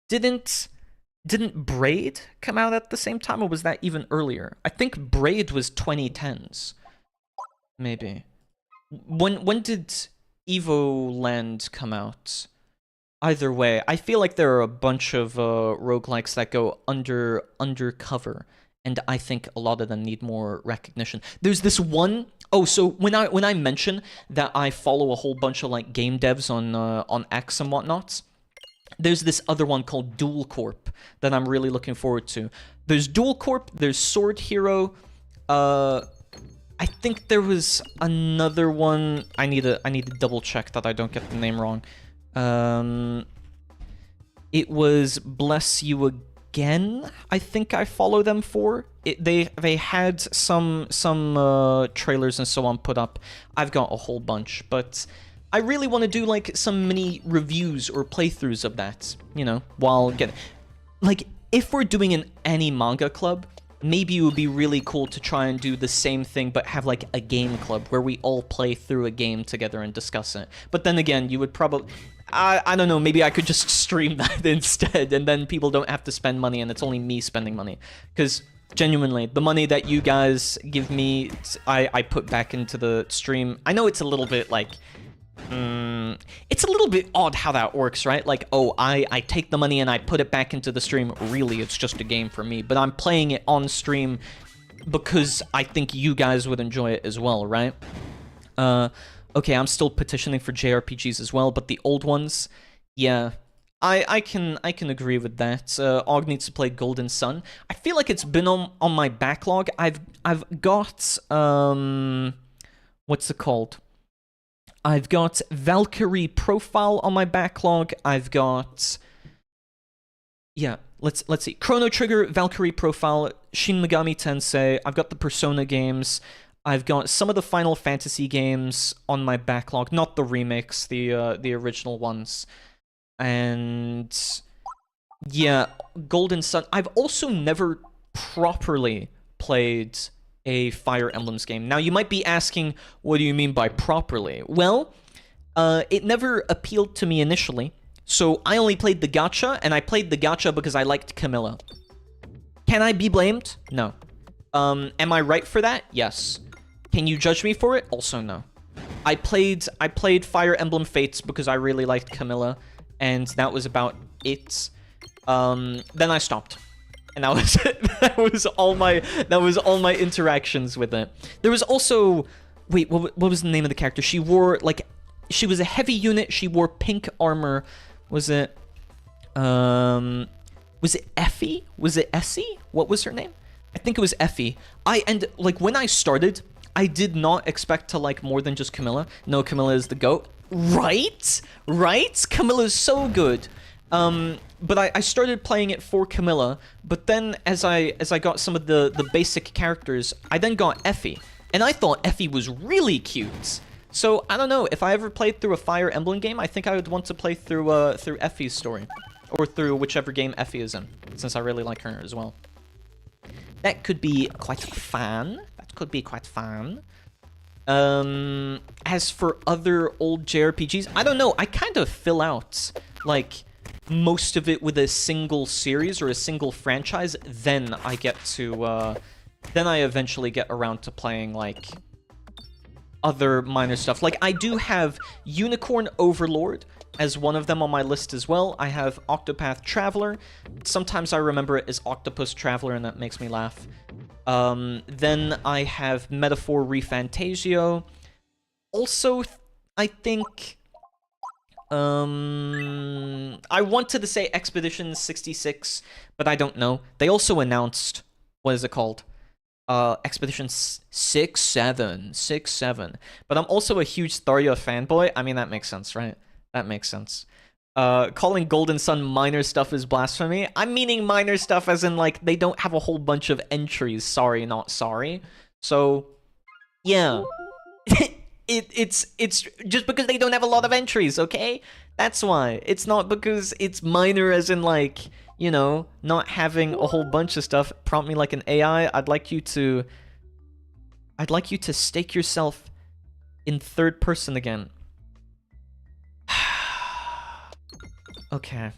didn't Braid come out at the same time, or was that even earlier? I think Braid was 2010s, maybe. When did Evoland come out? Either way, I feel like there are a bunch of roguelikes that go undercover, and I think a lot of them need more recognition. There's this one... Oh, so when I mention that I follow a whole bunch of like game devs on X and whatnot, there's this other one called Dual Corp that I'm really looking forward to. There's Dual Corp, there's Sword Hero, I think there was another one. I need to double check that I don't get the name wrong. It was Bless You Again. I think I follow them for. They had some trailers and so on put up. I've got a whole bunch, but I really want to do like some mini reviews or playthroughs of that, you know, while getting like if we're doing an any manga club, maybe it would be really cool to try and do the same thing, but have like a game club where we all play through a game together and discuss it. But then again, you would probably, I don't know, maybe I could just stream that instead, and then people don't have to spend money, and it's only me spending money. Because genuinely, the money that you guys give me, I put back into the stream. I know it's a little bit like, it's a little bit odd how that works, right? Like, oh, I take the money and I put it back into the stream. Really, it's just a game for me, but I'm playing it on stream because I think you guys would enjoy it as well, right? Okay, I'm still petitioning for JRPGs as well, but the old ones, yeah, I can agree with that. Aug needs to play Golden Sun. I feel like it's been on my backlog. I've got what's it called? I've got Valkyrie Profile on my backlog. I've got, yeah, let's see, Chrono Trigger, Valkyrie Profile, Shin Megami Tensei. I've got the Persona games. I've got some of the Final Fantasy games on my backlog, not the remakes, the original ones. And yeah, Golden Sun. I've also never properly played a Fire Emblems game. Now, you might be asking, what do you mean by properly? Well, it never appealed to me initially, so I only played the gacha, and I played the gacha because I liked Camilla. Can I be blamed? No. Am I right for that? Yes. Can you judge me for it? Also no. I played Fire Emblem Fates because I really liked Camilla, and that was about it. Then I stopped. And that was that was all my interactions with it. There was also, wait, what was the name of the character? She wore like, she was a heavy unit. She wore pink armor. Was it Effie? Was it Essie? What was her name? I think it was Effie. And like when I started, I did not expect to like more than just Camilla. No, Camilla is the GOAT. Right? Camilla's so good. But I started playing it for Camilla, but then as I got some of the basic characters, I then got Effie, and I thought Effie was really cute. So I don't know, if I ever played through a Fire Emblem game, I think I would want to play through Effie's story, or through whichever game Effie is in, since I really like her as well. That could be quite fun. As for other old JRPGs, I don't know, I kind of fill out like most of it with a single series or a single franchise, then I get to, then I eventually get around to playing, like, other minor stuff. Like, I do have Unicorn Overlord as one of them on my list as well. I have Octopath Traveler. Sometimes I remember it as Octopus Traveler, and that makes me laugh. Then I have Metaphor ReFantasio. Also, I think... I wanted to say Expedition 66, but I don't know. They also announced, what is it called? Expedition 67. But I'm also a huge Tharia fanboy. I mean, that makes sense, right? That makes sense. Calling Golden Sun minor stuff is blasphemy. I'm meaning minor stuff as in, like, they don't have a whole bunch of entries. Sorry, not sorry. So, yeah. It's just because they don't have a lot of entries, okay? That's why. It's not because it's minor as in, like, you know, not having a whole bunch of stuff. Prompt me like an AI. I'd like you to stake yourself in third person again. Okay.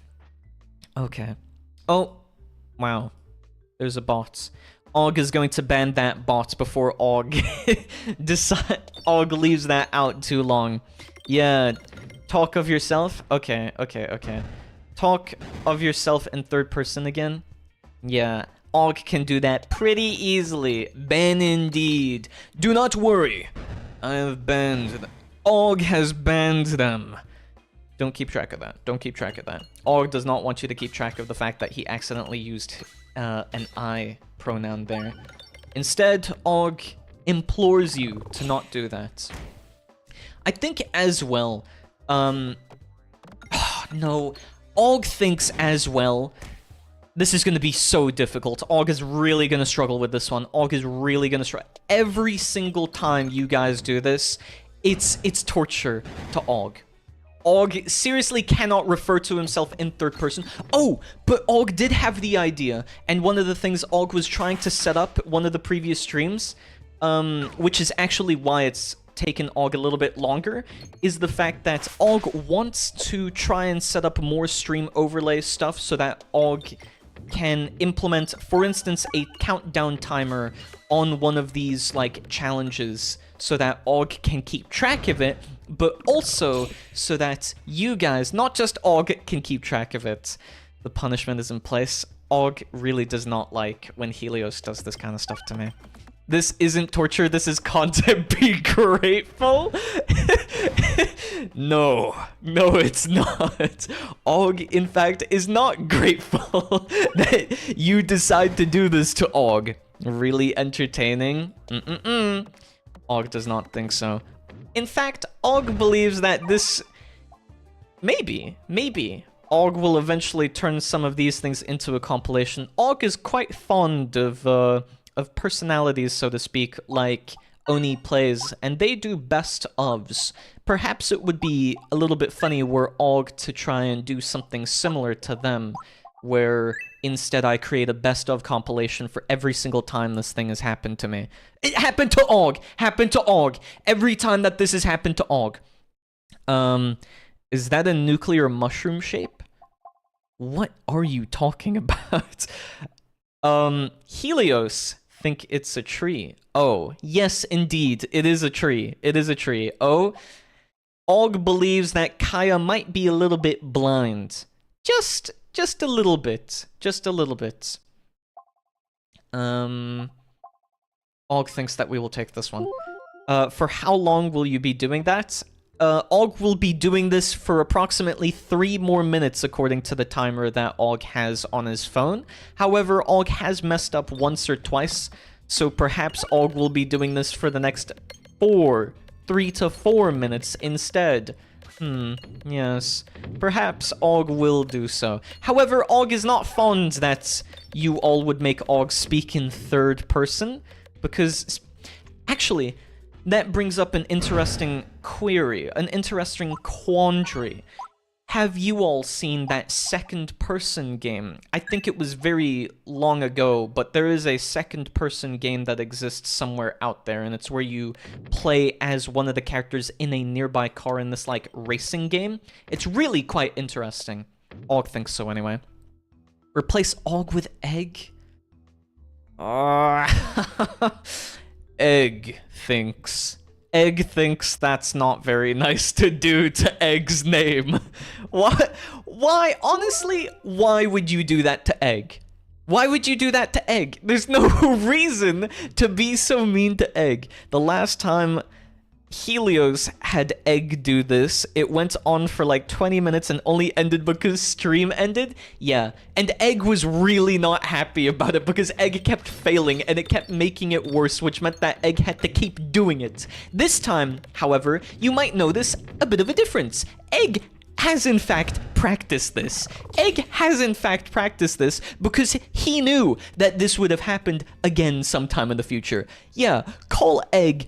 Oh, wow. There's a bot. Aug is going to ban that bot before Aug Aug leaves that out too long. Yeah, talk of yourself. Okay. Talk of yourself in third person again. Yeah, Aug can do that pretty easily. Ban indeed. Do not worry. I have banned them. Aug has banned them. Don't keep track of that. Don't keep track of that. Auger does not want you to keep track of the fact that he accidentally used an I pronoun there. Instead, Auger implores you to not do that. I think as well, no, Auger thinks as well, this is going to be so difficult. Auger is really going to struggle with this one. Auger is really going to struggle. Every single time you guys do this, it's torture to Auger. Auger seriously cannot refer to himself in third person. Oh, but Auger did have the idea, and one of the things Auger was trying to set up one of the previous streams, which is actually why it's taken Auger a little bit longer, is the fact that Auger wants to try and set up more stream overlay stuff so that Auger can implement, for instance, a countdown timer on one of these, like, challenges so that Auger can keep track of it, but also so that you guys, not just Auger, can keep track of it. The punishment is in place. Auger really does not like when Helios does this kind of stuff to me. This isn't torture, this is content. Be grateful. No, it's not. Auger, in fact, is not grateful that you decide to do this to Auger. Really entertaining? Auger does not think so. In fact, Auger believes that this... Maybe, Auger will eventually turn some of these things into a compilation. Auger is quite fond of personalities, so to speak, like Oni Plays, and they do best-ofs. Perhaps it would be a little bit funny were Auger to try and do something similar to them, where instead I create a best-of compilation for every single time this thing has happened to me. It happened to Auger! Happened to Auger! Every time that this has happened to Auger. Is that a nuclear mushroom shape? What are you talking about? Helios think it's a tree. Oh, yes, indeed, it is a tree. It is a tree. Oh, Auger believes that Kaya might be a little bit blind. Just a little bit. Just a little bit. Auger thinks that we will take this one. For how long will you be doing that? Auger will be doing this for approximately 3 more minutes according to the timer that Auger has on his phone. However, Auger has messed up once or twice, so perhaps Auger will be doing this for the next 3 to 4 minutes instead. Yes. Perhaps Auger will do so. However, Auger is not fond that you all would make Auger speak in third person, because... Actually, that brings up an interesting query, an interesting quandary. Have you all seen that second-person game? I think it was very long ago, but there is a second-person game that exists somewhere out there, and it's where you play as one of the characters in a nearby car in this, like, racing game. It's really quite interesting. Auger thinks so, anyway. Replace Auger with Egg? Egg thinks that's not very nice to do to Egg's name. What? Why? Honestly, why would you do that to Egg? Why would you do that to Egg? There's no reason to be so mean to Egg. The last time Helios had Egg do this, it went on for like 20 minutes and only ended because stream ended. Yeah, and Egg was really not happy about it because Egg kept failing and it kept making it worse, which meant that Egg had to keep doing it. This time, however, you might notice a bit of a difference. Egg has in fact practiced this. Egg has in fact practiced this because he knew that this would have happened again sometime in the future. Yeah, call Egg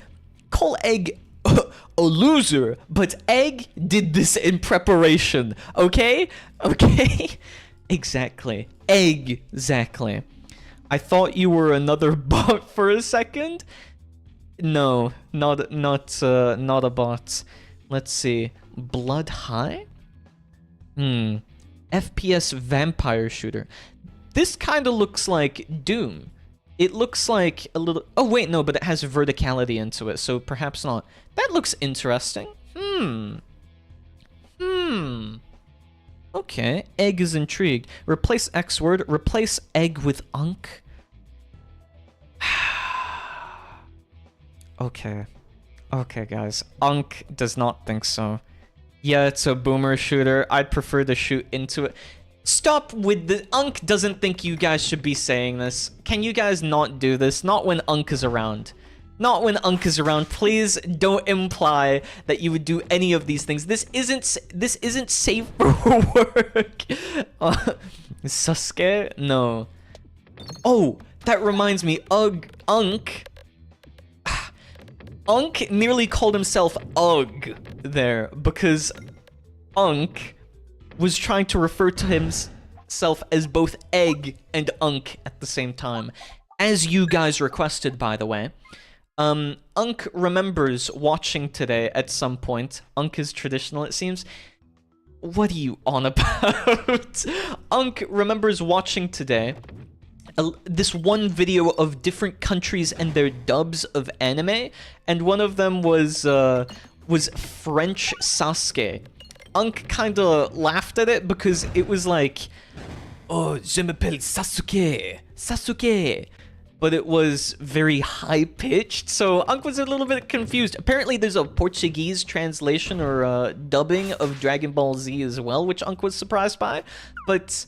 a loser, but Egg did this in preparation, okay? Okay? Exactly. Exactly. I thought you were another bot for a second. No, not a bot. Let's see. Blood High? FPS vampire shooter. This kind of looks like Doom. It looks like a little... Oh, wait, no, but it has verticality into it, so perhaps not. That looks interesting. Okay, Egg is intrigued. Replace X word, replace Egg with Unk. Okay. Okay, guys. Unk does not think so. Yeah, it's a boomer shooter. I'd prefer to shoot into it. Stop with the... Unk doesn't think you guys should be saying this. Can you guys not do this? Not when Unk is around. Not when Unk is around. Please don't imply that you would do any of these things. This isn't safe for work. Sasuke? No. Oh, that reminds me. Unk. Unk nearly called himself Ugg there because Unk was trying to refer to himself as both Egg and Unk at the same time. As you guys requested, by the way. Unk remembers watching today at some point. Unk is traditional, it seems. What are you on about? Unk remembers watching today this one video of different countries and their dubs of anime, and one of them was French Sasuke. Unk kinda laughed at it because it was like, oh, je m'appelle Sasuke, Sasuke. But it was very high-pitched, so Unk was a little bit confused. Apparently there's a Portuguese translation or dubbing of Dragon Ball Z as well, which Unk was surprised by, but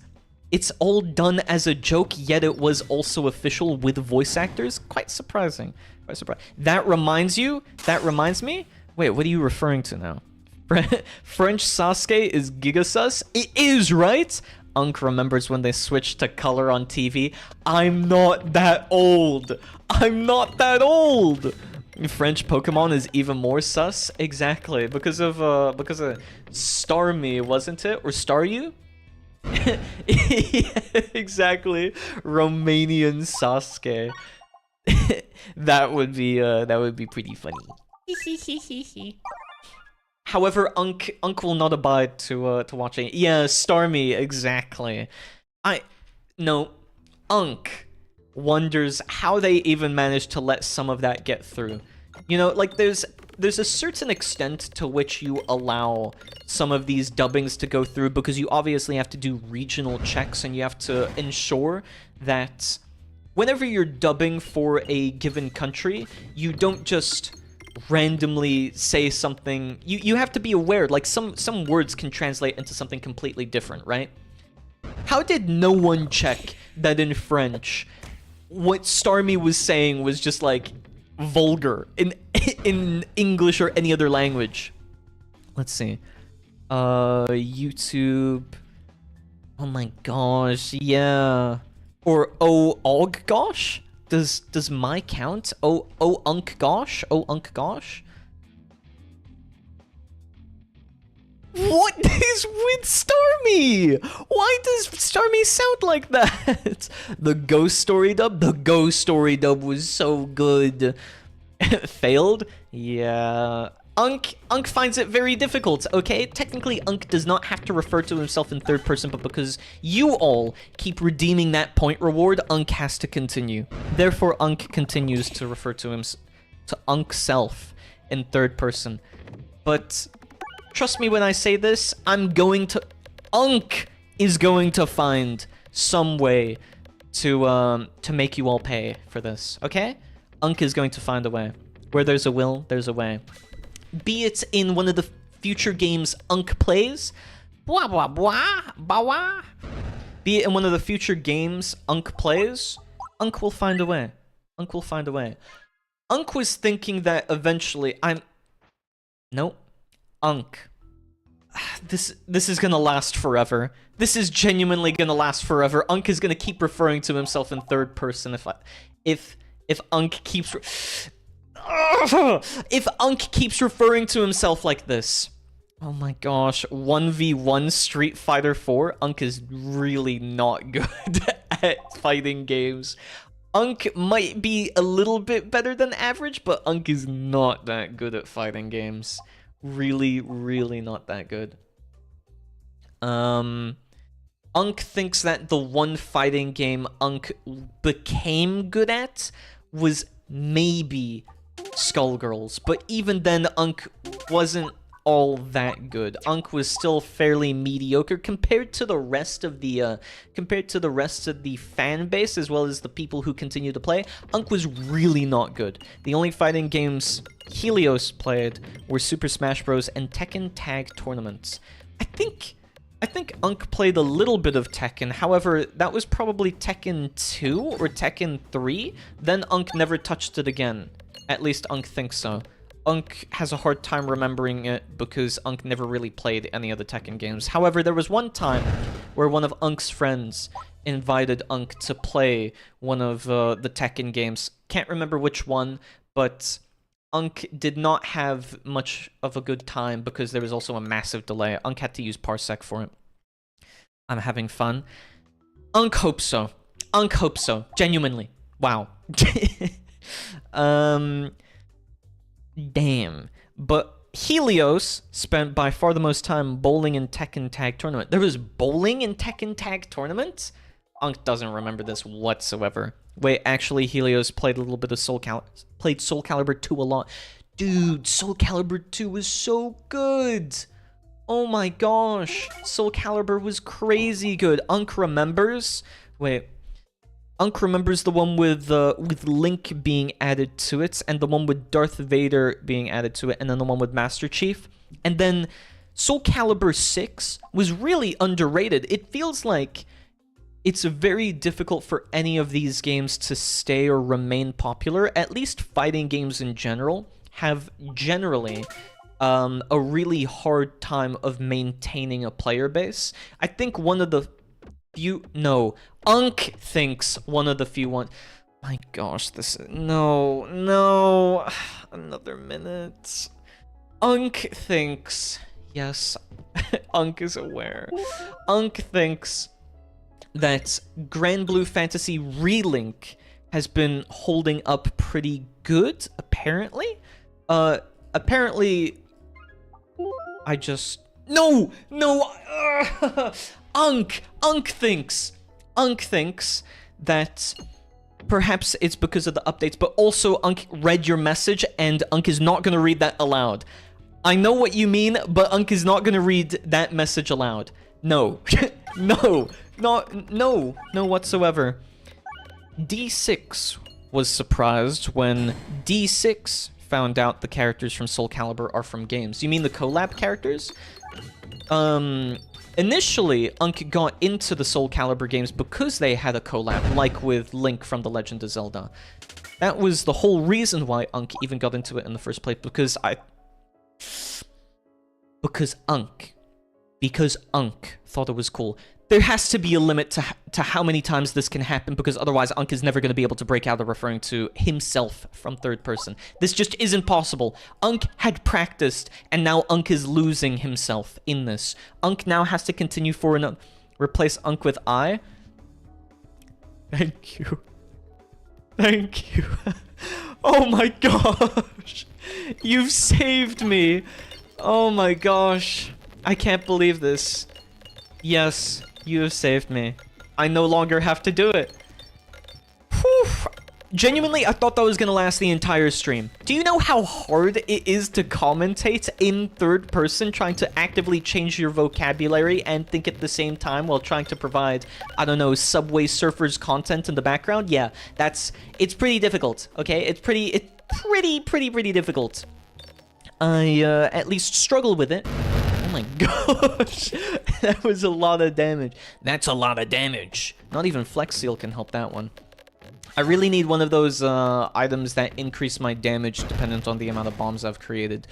it's all done as a joke, yet it was also official with voice actors. Quite surprising. Quite surprising. That reminds me? Wait, what are you referring to now? French Sasuke is Gigasus? It is, right? Unk remembers when they switched to color on TV. I'm not that old. I'm not that old. French Pokemon is even more sus. Exactly, because of Starmie, wasn't it? Or Staryu? Yeah, exactly. Romanian Sasuke. That would be pretty funny. However, Unk will not abide to watching it. Yeah, Starmie, exactly. Unk wonders how they even managed to let some of that get through. You know, like there's a certain extent to which you allow some of these dubbings to go through because you obviously have to do regional checks and you have to ensure that whenever you're dubbing for a given country, you don't just randomly say something. You have to be aware, like some words can translate into something completely different, right? How did no one check that in French what Starmie was saying was just like vulgar in English or any other language? Let's see. YouTube. Oh my gosh, yeah. Or og gosh? Does my count? Unk gosh? Unk gosh? What is with Starmie? Why does Starmie sound like that? The Ghost Story dub? The Ghost Story dub was so good. Failed? Yeah. Unk finds it very difficult, okay? Technically, Unk does not have to refer to himself in third person, but because you all keep redeeming that point reward, Unk has to continue. Therefore, Unk continues to refer to Unkself in third person. But trust me when I say this, Unk is going to find some way to make you all pay for this, okay? Unk is going to find a way. Where there's a will, there's a way. Be it in one of the future games Unk plays, blah blah blah blah. Be it in one of the future games Unk plays, Unk will find a way. Unk will find a way. Unk was thinking that eventually Nope. Unk. This is gonna last forever. This is genuinely gonna last forever. Unk is gonna keep referring to himself in third person if Unk keeps if Unk keeps referring to himself like this. Oh my gosh, 1v1 Street Fighter 4. Unk is really not good at fighting games. Unk might be a little bit better than average, but Unk is not that good at fighting games. Really, really not that good. Unk thinks that the one fighting game Unk became good at was maybe Skullgirls, but even then Unk wasn't all that good. Unk was still fairly mediocre compared to the rest of the fan base, as well as the people who continue to play. Unk was really not good. The only fighting games Helios played were Super Smash Bros. And Tekken Tag Tournaments. I think Unk played a little bit of Tekken, however, that was probably Tekken 2 or Tekken 3. Then Unk never touched it again. At least Unk thinks so. Unk has a hard time remembering it because Unk never really played any of the Tekken games. However, there was one time where one of Unk's friends invited Unk to play one of the Tekken games. Can't remember which one, but Unk did not have much of a good time because there was also a massive delay. Unk had to use Parsec for it. I'm having fun. Unk hopes so. Unk hopes so. Genuinely. Wow. Damn. But Helios spent by far the most time bowling in Tekken Tag Tournament. There was bowling in Tekken Tag Tournament? Unk doesn't remember this whatsoever. Wait, actually, Helios played a little bit of Soul Calibur 2 a lot. Dude, Soul Calibur 2 was so good! Oh my gosh, Soul Calibur was crazy good. Unk remembers... Wait. Unk remembers the one with Link being added to it, and the one with Darth Vader being added to it, and then the one with Master Chief. And then Soul Calibur 6 was really underrated. It feels like it's very difficult for any of these games to stay or remain popular. At least fighting games in general have generally a really hard time of maintaining a player base. I think one of the few... No. Unk thinks one of the few one... My gosh, this is... No. Another minute. Unk thinks... Yes. Unk is aware. Unk thinks that Grand Blue Fantasy Relink has been holding up pretty good, apparently. Apparently... I just... No! Unk thinks that perhaps it's because of the updates, but also Unk read your message, and Unk is not going to read that aloud. I know what you mean, but Unk is not going to read that message aloud. No. No whatsoever. D6 was surprised when D6 found out the characters from Soul Calibur are from games. You mean the collab characters? Initially, Unk got into the Soul Calibur games because they had a collab, like with Link from The Legend of Zelda. That was the whole reason why Unk even got into it in the first place, because Unk thought it was cool. There has to be a limit to how many times this can happen, because otherwise Unk is never going to be able to break out of referring to himself from third person. This just isn't possible. Unk had practiced, and now Unk is losing himself in this. Unk now has to continue for another... Replace Unk with I. Thank you. Thank you. Oh my gosh. You've saved me. Oh my gosh. I can't believe this. Yes, you have saved me. I no longer have to do it. Whew. Genuinely, I thought that was gonna last the entire stream. Do you know how hard it is to commentate in third person, trying to actively change your vocabulary and think at the same time while trying to provide, I don't know, Subway Surfers content in the background? Yeah, it's pretty difficult, okay? It's pretty difficult. I, at least struggle with it. Oh my gosh, that was a lot of damage. That's a lot of damage. Not even Flex Seal can help that one. I really need one of those items that increase my damage dependent on the amount of bombs I've created.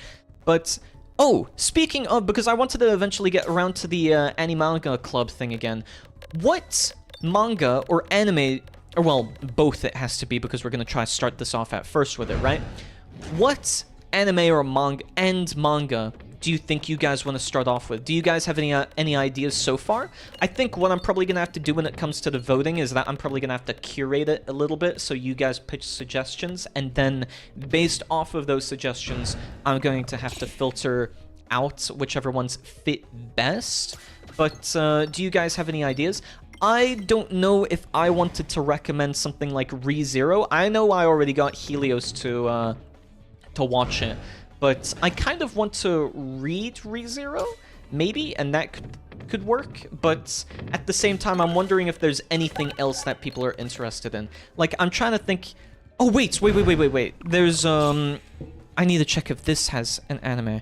But, oh, speaking of, because I wanted to eventually get around to the Animanga Club thing again. What manga or anime, or well, both it has to be, because we're going to try to start this off at first with it, right? What anime or manga do you think you guys want to start off with? Do you guys have any ideas so far? I think what I'm probably going to have to do when it comes to the voting is that I'm probably going to have to curate it a little bit so you guys pitch suggestions, and then based off of those suggestions, I'm going to have to filter out whichever ones fit best. But do you guys have any ideas? I don't know if I wanted to recommend something like ReZero. I know I already got Helios to watch it. but I kind of want to read ReZero, maybe, and that could work, but at the same time, I'm wondering if there's anything else that people are interested in. Like, I'm trying to think... Oh, wait. There's, I need to check if this has an anime.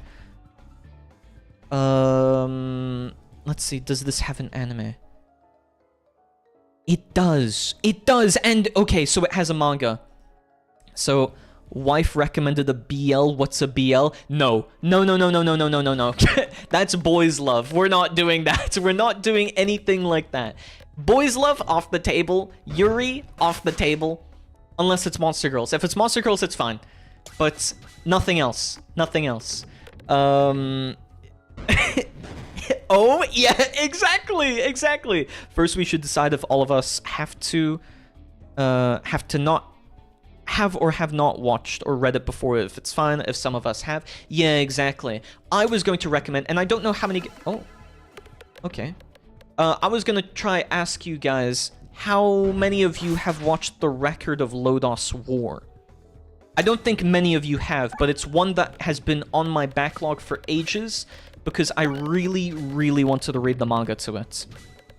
Let's see, does this have an anime? It does, and okay, so it has a manga. So, wife recommended a BL, what's a BL? No. That's boys love, we're not doing that, we're not doing anything like that. Boys love, off the table. Yuri, off the table. Unless it's Monster Girls. If it's Monster Girls, it's fine. But nothing else, Oh, yeah, exactly. First, we should decide if all of us have to not have or have not watched or read it before. If it's fine, if some of us have. Yeah, exactly. I was going to recommend, and I don't know how many... Oh, okay. I was going to try ask you guys, how many of you have watched The Record of Lodos War? I don't think many of you have, but it's one that has been on my backlog for ages, because I really wanted to read the manga to it.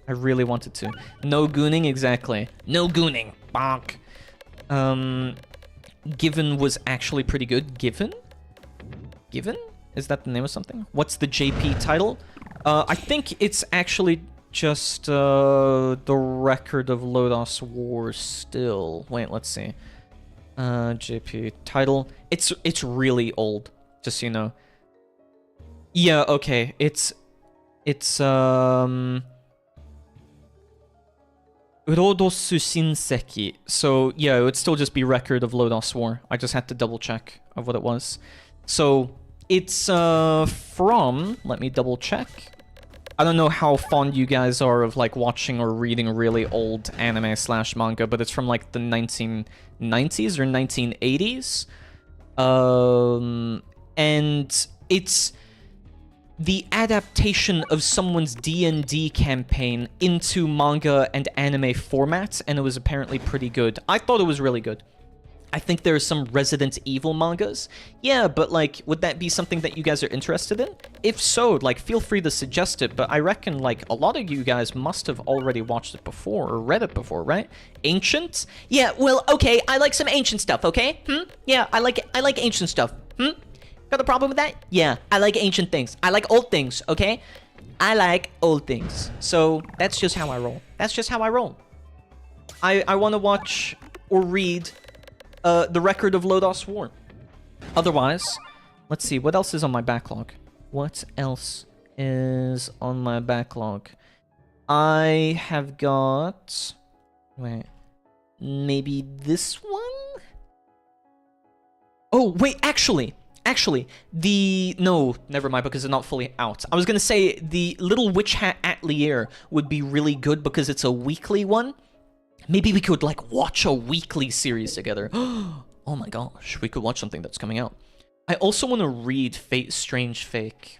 I really wanted to. No gooning, exactly. No gooning. Bonk. Given was actually pretty good. Given? Is that the name of something? What's the JP title? I think it's actually just The Record of Lodos War still. Wait, let's see. JP title. It's really old, just so you know. Yeah, okay. It's Urodosu Shinseki. So, yeah, it would still just be Record of Lodos War. I just had to double check of what it was. So, it's from... Let me double check. I don't know how fond you guys are of, like, watching or reading really old anime / manga, but it's from, like, the 1990s or 1980s. And it's the adaptation of someone's D&D campaign into manga and anime formats, and it was apparently pretty good. I thought it was really good. I think there are some Resident Evil mangas. Yeah, but, like, would that be something that you guys are interested in? If so, like, feel free to suggest it, but I reckon, like, a lot of you guys must have already watched it before or read it before, right? Ancient? Yeah, well, okay, I like some ancient stuff, okay? Yeah, I like ancient stuff. Got a problem with that? Yeah, I like ancient things. I like old things, okay? I like old things. So, that's just how I roll. I want to watch or read The Record of Lodos War. Otherwise, let's see, what else is on my backlog? I have got... Wait. Maybe this one? Oh, wait, actually, no, never mind, because it's not fully out. I was gonna say the Little Witch Hat Atelier would be really good because it's a weekly one. Maybe we could, like, watch a weekly series together. Oh my gosh, we could watch something that's coming out. I also want to read Fate Strange Fake.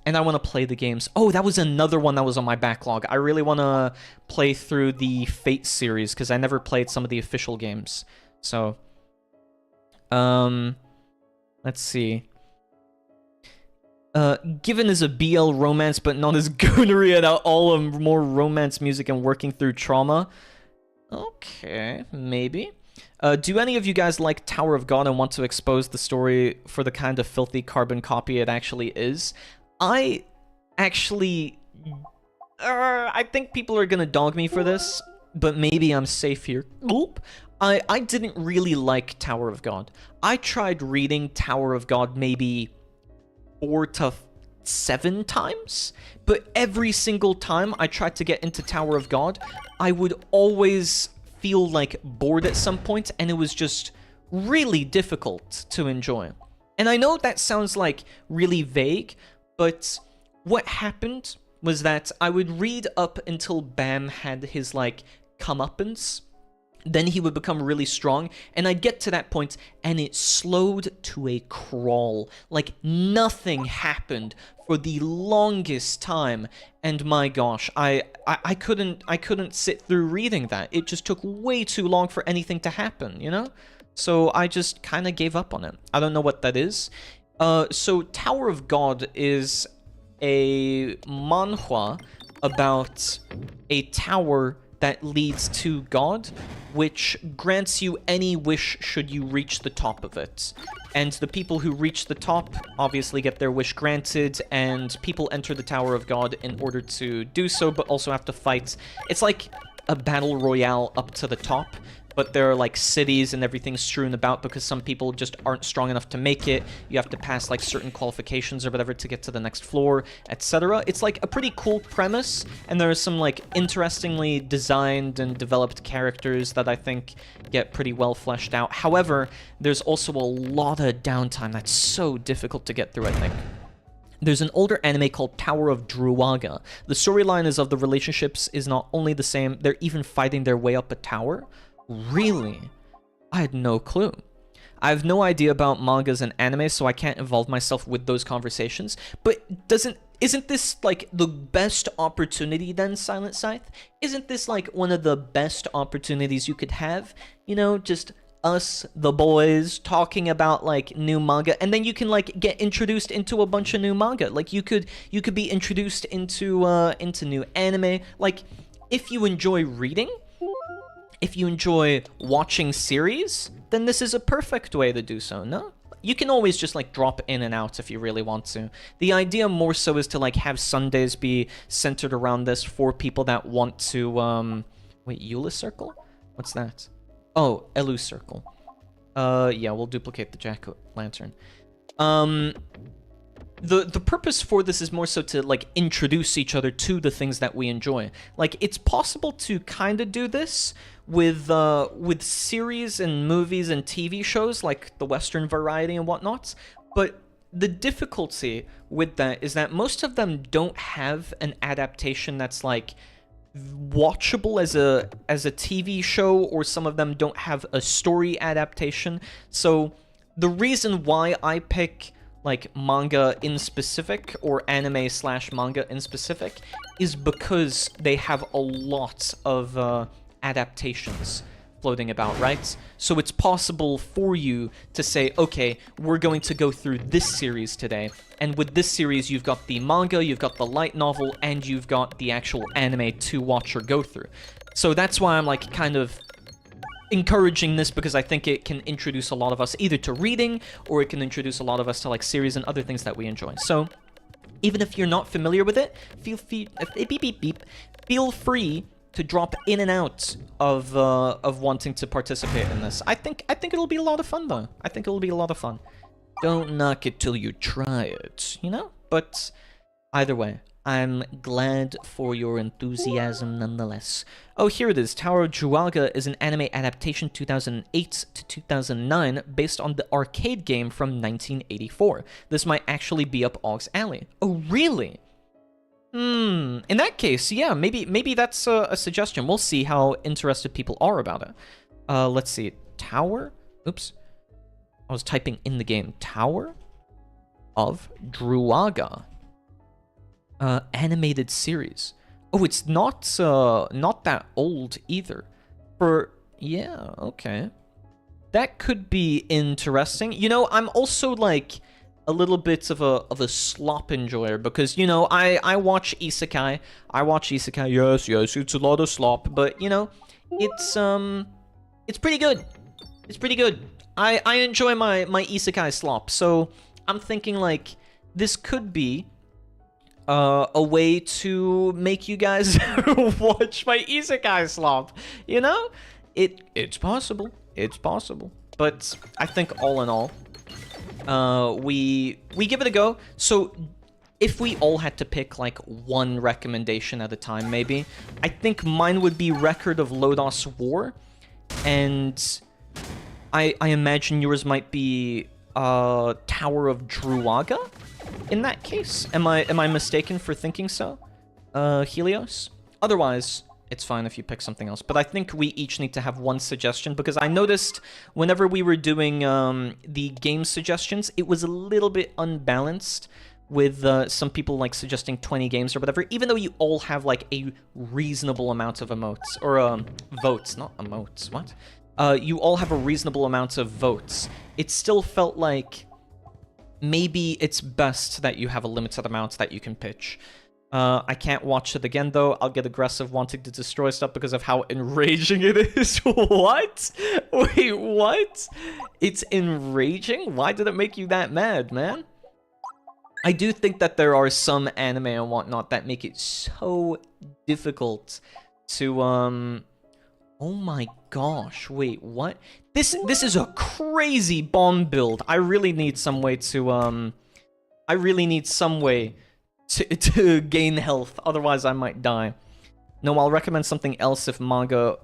And I want to play the games. Oh, that was another one that was on my backlog. I really want to play through the Fate series because I never played some of the official games. So, let's see. Given is a BL romance, but not as goonery at all, of more romance music and working through trauma. Okay, maybe. Do any of you guys like Tower of God and want to expose the story for the kind of filthy carbon copy it actually is? I actually... I think people are gonna dog me for this, but maybe I'm safe here. Oop. I didn't really like Tower of God. I tried reading Tower of God maybe 4 to 7 times, but every single time I tried to get into Tower of God, I would always feel like bored at some point, and it was just really difficult to enjoy. And I know that sounds like really vague, but what happened was that I would read up until Bam had his, like, comeuppance. Then he would become really strong, and I'd get to that point, and it slowed to a crawl. Like, nothing happened for the longest time, and my gosh, I couldn't sit through reading that. It just took way too long for anything to happen, you know? So I just kind of gave up on it. I don't know what that is. So Tower of God is a manhwa about a tower that leads to God, which grants you any wish should you reach the top of it. And the people who reach the top obviously get their wish granted, and people enter the Tower of God in order to do so, but also have to fight. It's like a battle royale up to the top, but there are like cities and everything strewn about because some people just aren't strong enough to make it. You have to pass like certain qualifications or whatever to get to the next floor, etc. It's like a pretty cool premise, and there are some like interestingly designed and developed characters that I think get pretty well fleshed out. However, there's also a lot of downtime that's so difficult to get through, I think. There's an older anime called Tower of Druaga. The storyline is of the relationships is not only the same, they're even fighting their way up a tower. Really? I had no clue. I have no idea about mangas and anime, so I can't involve myself with those conversations. But isn't this like the best opportunity then, Silent Scythe? Isn't this like one of the best opportunities you could have? You know, just us, the boys, talking about like new manga, and then you can like get introduced into a bunch of new manga. Like you could be introduced into new anime. Like if you enjoy reading, if you enjoy watching series, then this is a perfect way to do so, no? You can always just like drop in and out if you really want to. The idea more so is to like have Sundays be centered around this for people that want to, wait, Eula Circle? What's that? Oh, Elu Circle. Yeah, we'll duplicate the jack-o'-lantern. The purpose for this is more so to like introduce each other to the things that we enjoy. Like it's possible to kind of do this with series and movies and TV shows like the Western variety and whatnot, but the difficulty with that is that most of them don't have an adaptation that's like watchable as a TV show, or some of them don't have a story adaptation. So the reason why I pick like manga in specific or anime / manga in specific is because they have a lot of adaptations floating about, right? So it's possible for you to say, okay, we're going to go through this series today, and with this series you've got the manga, you've got the light novel, and you've got the actual anime to watch or go through. So that's why I'm like kind of encouraging this, because I think it can introduce a lot of us either to reading, or it can introduce a lot of us to like series and other things that we enjoy. So even if you're not familiar with it, feel free to drop in and out of wanting to participate in this. I think it'll be a lot of fun though. I think it'll be a lot of fun. Don't knock it till you try it, you know? But either way, I'm glad for your enthusiasm nonetheless. Oh, here it is. Tower of Druaga is an anime adaptation 2008 to 2009 based on the arcade game from 1984. This might actually be up Aug's alley. Oh, really? In that case, yeah, maybe that's a suggestion. We'll see how interested people are about it. Let's see. Tower? Oops. I was typing in the game. Tower of Druaga. Animated series. Oh, it's not that old either. Yeah, okay. That could be interesting. You know, I'm also like a little bit of a slop enjoyer, because, you know, I watch isekai. Yes, it's a lot of slop, but, you know, it's pretty good. It's pretty good. I enjoy my isekai slop, so I'm thinking like this could be a way to make you guys watch my isekai slop, you know? It's possible. It's possible. But I think all in all, we give it a go. So if we all had to pick like one recommendation at a time, maybe, I think mine would be Record of Lodos War, and I imagine yours might be Tower of Druaga. In that case, am I mistaken for thinking so, Helios? Otherwise, it's fine if you pick something else. But I think we each need to have one suggestion, because I noticed whenever we were doing the game suggestions, it was a little bit unbalanced, with some people like suggesting 20 games or whatever, even though you all have like a reasonable amount of emotes, or votes, not emotes, what? You all have a reasonable amount of votes. It still felt like maybe it's best that you have a limited amount that you can pitch. I can't watch it again, though. I'll get aggressive wanting to destroy stuff because of how enraging it is. What? Wait, what? It's enraging? Why did it make you that mad, man? I do think that there are some anime and whatnot that make it so difficult to, Oh my gosh, wait, what? This is a crazy bomb build. I really need some way to, to gain health, otherwise I might die. No, I'll recommend something else if manga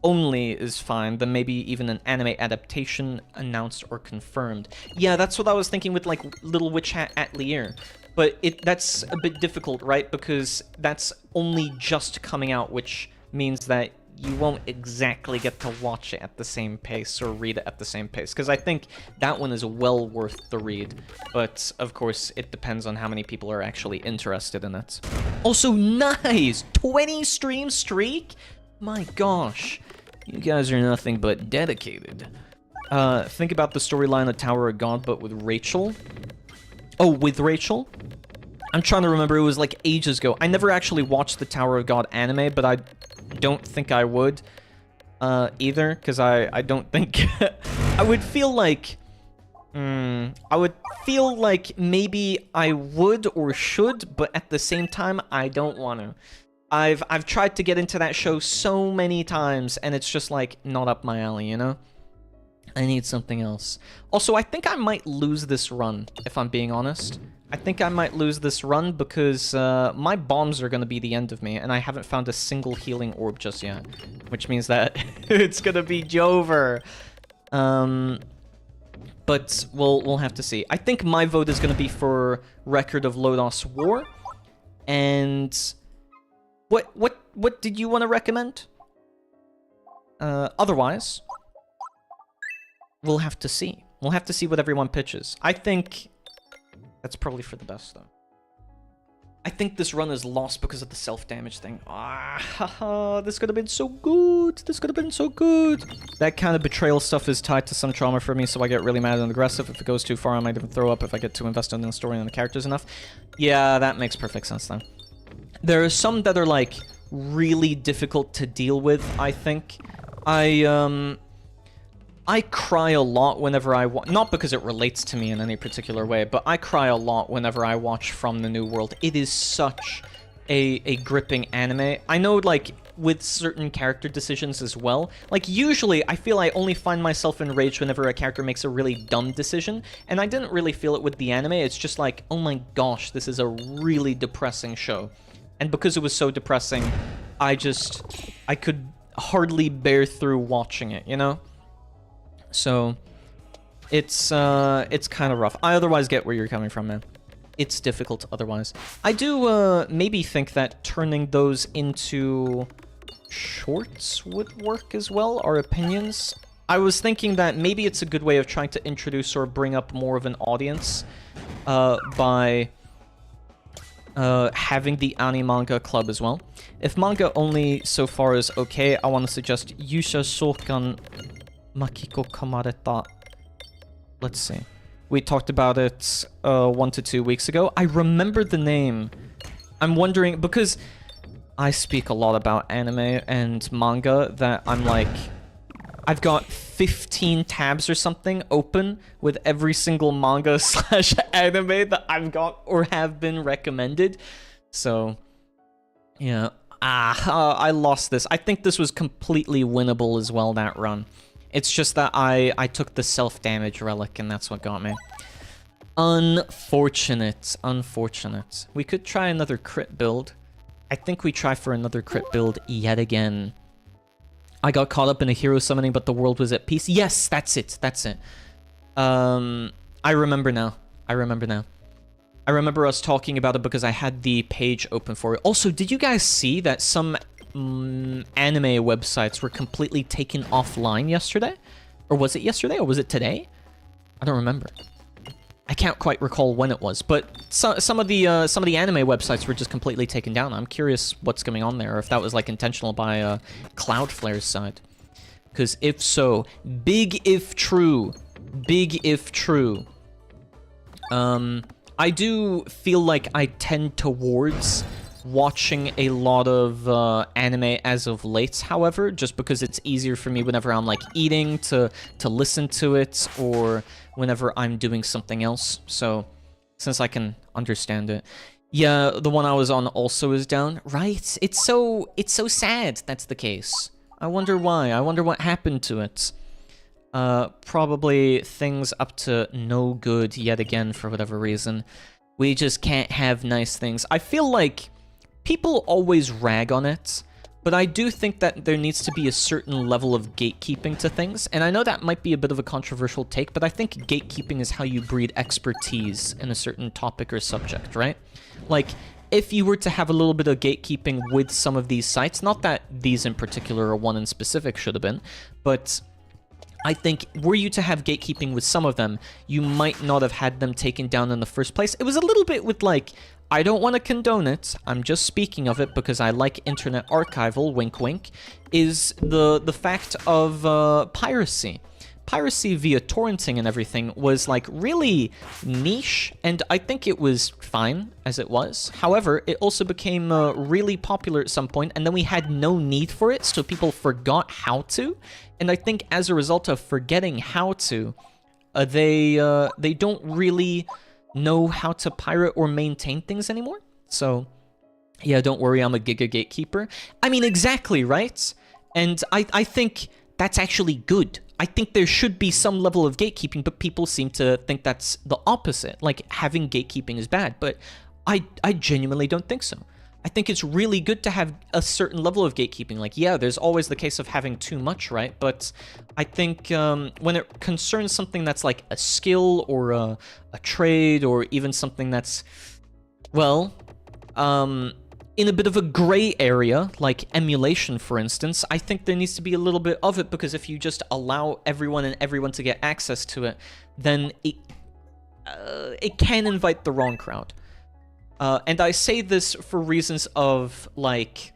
only is fine, then maybe even an anime adaptation announced or confirmed. Yeah, that's what I was thinking with, like, Little Witch Hat Atelier. But that's a bit difficult, right? Because that's only just coming out, which means that you won't exactly get to watch it at the same pace or read it at the same pace, because I think that one is well worth the read, but of course it depends on how many people are actually interested in it. Also, nice! 20 stream streak? My gosh, you guys are nothing but dedicated. Think about the storyline of Tower of God, but with Rachel. Oh, with Rachel? I'm trying to remember, it was like ages ago. I never actually watched the Tower of God anime, but I don't think I would either, because I don't think I would feel like maybe I would or should, but at the same time I don't want to. I've tried to get into that show so many times and it's just like not up my alley, you know? I need something else. Also, I think I might lose this run, if I'm being honest. I think I might lose this run because my bombs are going to be the end of me, and I haven't found a single healing orb just yet, which means that it's going to be Jover. But we'll have to see. I think my vote is going to be for Record of Lodos War. And what did you want to recommend? Otherwise, we'll have to see. We'll have to see what everyone pitches. I think that's probably for the best, though. I think this run is lost because of the self-damage thing. Ah, haha, this could have been so good. This could have been so good. That kind of betrayal stuff is tied to some trauma for me, so I get really mad and aggressive. If it goes too far, I might even throw up if I get too invested in the story and the characters enough. Yeah, that makes perfect sense, then. There are some that are, like, really difficult to deal with, I think. I cry a lot whenever I watch, not because it relates to me in any particular way, but I cry a lot whenever I watch From the New World. It is such a gripping anime. I know, like, with certain character decisions as well. Like, usually, I feel I only find myself enraged whenever a character makes a really dumb decision, and I didn't really feel it with the anime. It's just like, oh my gosh, this is a really depressing show. And because it was so depressing, I could hardly bear through watching it, you know? So, it's kind of rough. I otherwise get where you're coming from, man. It's difficult otherwise. I do, maybe think that turning those into shorts would work as well, our opinions. I was thinking that maybe it's a good way of trying to introduce or bring up more of an audience, by having the Ani-manga club as well. If manga only so far is okay, I want to suggest Yusha Sokan Makiko Kamareta. Let's see. We talked about it 1 to 2 weeks ago. I remember the name. I'm wondering, because I speak a lot about anime and manga, that I'm like, I've got 15 tabs or something open with every single manga slash anime that I've got or have been recommended. So, yeah. I lost this. I think this was completely winnable as well, that run. It's just that I took the self-damage relic, and that's what got me. Unfortunate. Unfortunate. We could try another crit build. I think we try for another crit build yet again. I got caught up in a hero summoning, but the world was at peace. Yes, that's it. That's it. I remember now. I remember now. I remember us talking about it because I had the page open for it. Also, did you guys see that some anime websites were completely taken offline yesterday? Or was it yesterday, or was it today? I don't remember. I can't quite recall when it was, but some of the anime websites were just completely taken down. I'm curious what's going on there, or if that was like intentional by Cloudflare's side. Because if so, big if true, I do feel like I tend towards watching a lot of anime as of late, however, just because it's easier for me whenever I'm like eating to listen to it, or whenever I'm doing something else. So since I can understand it. Yeah, the one I was on also is down. Right? It's so sad that's the case. I wonder why. I wonder what happened to it. Probably things up to no good yet again for whatever reason. We just can't have nice things. I feel like people always rag on it, but I do think that there needs to be a certain level of gatekeeping to things, and I know that might be a bit of a controversial take, but I think gatekeeping is how you breed expertise in a certain topic or subject, right? Like, if you were to have a little bit of gatekeeping with some of these sites, not that these in particular or one in specific should have been, but I think were you to have gatekeeping with some of them, you might not have had them taken down in the first place. It was a little bit with like, I don't want to condone it, I'm just speaking of it because I like internet archival, wink wink, is the fact of piracy. Piracy via torrenting and everything was like really niche, and I think it was fine as it was. However, it also became really popular at some point, and then we had no need for it, so people forgot how to. And I think as a result of forgetting how to, they don't really know how to pirate or maintain things anymore. So yeah, don't worry, I'm a Giga Gatekeeper. I mean, exactly, right? And I think that's actually good. I think there should be some level of gatekeeping, but people seem to think that's the opposite. Like, having gatekeeping is bad, but I genuinely don't think so. I think it's really good to have a certain level of gatekeeping. Like, yeah, there's always the case of having too much, right? But I think when it concerns something that's like a skill or a trade, or even something that's, well, in a bit of a gray area, like emulation, for instance, I think there needs to be a little bit of it, because if you just allow everyone to get access to it, then it can invite the wrong crowd. And I say this for reasons of, like,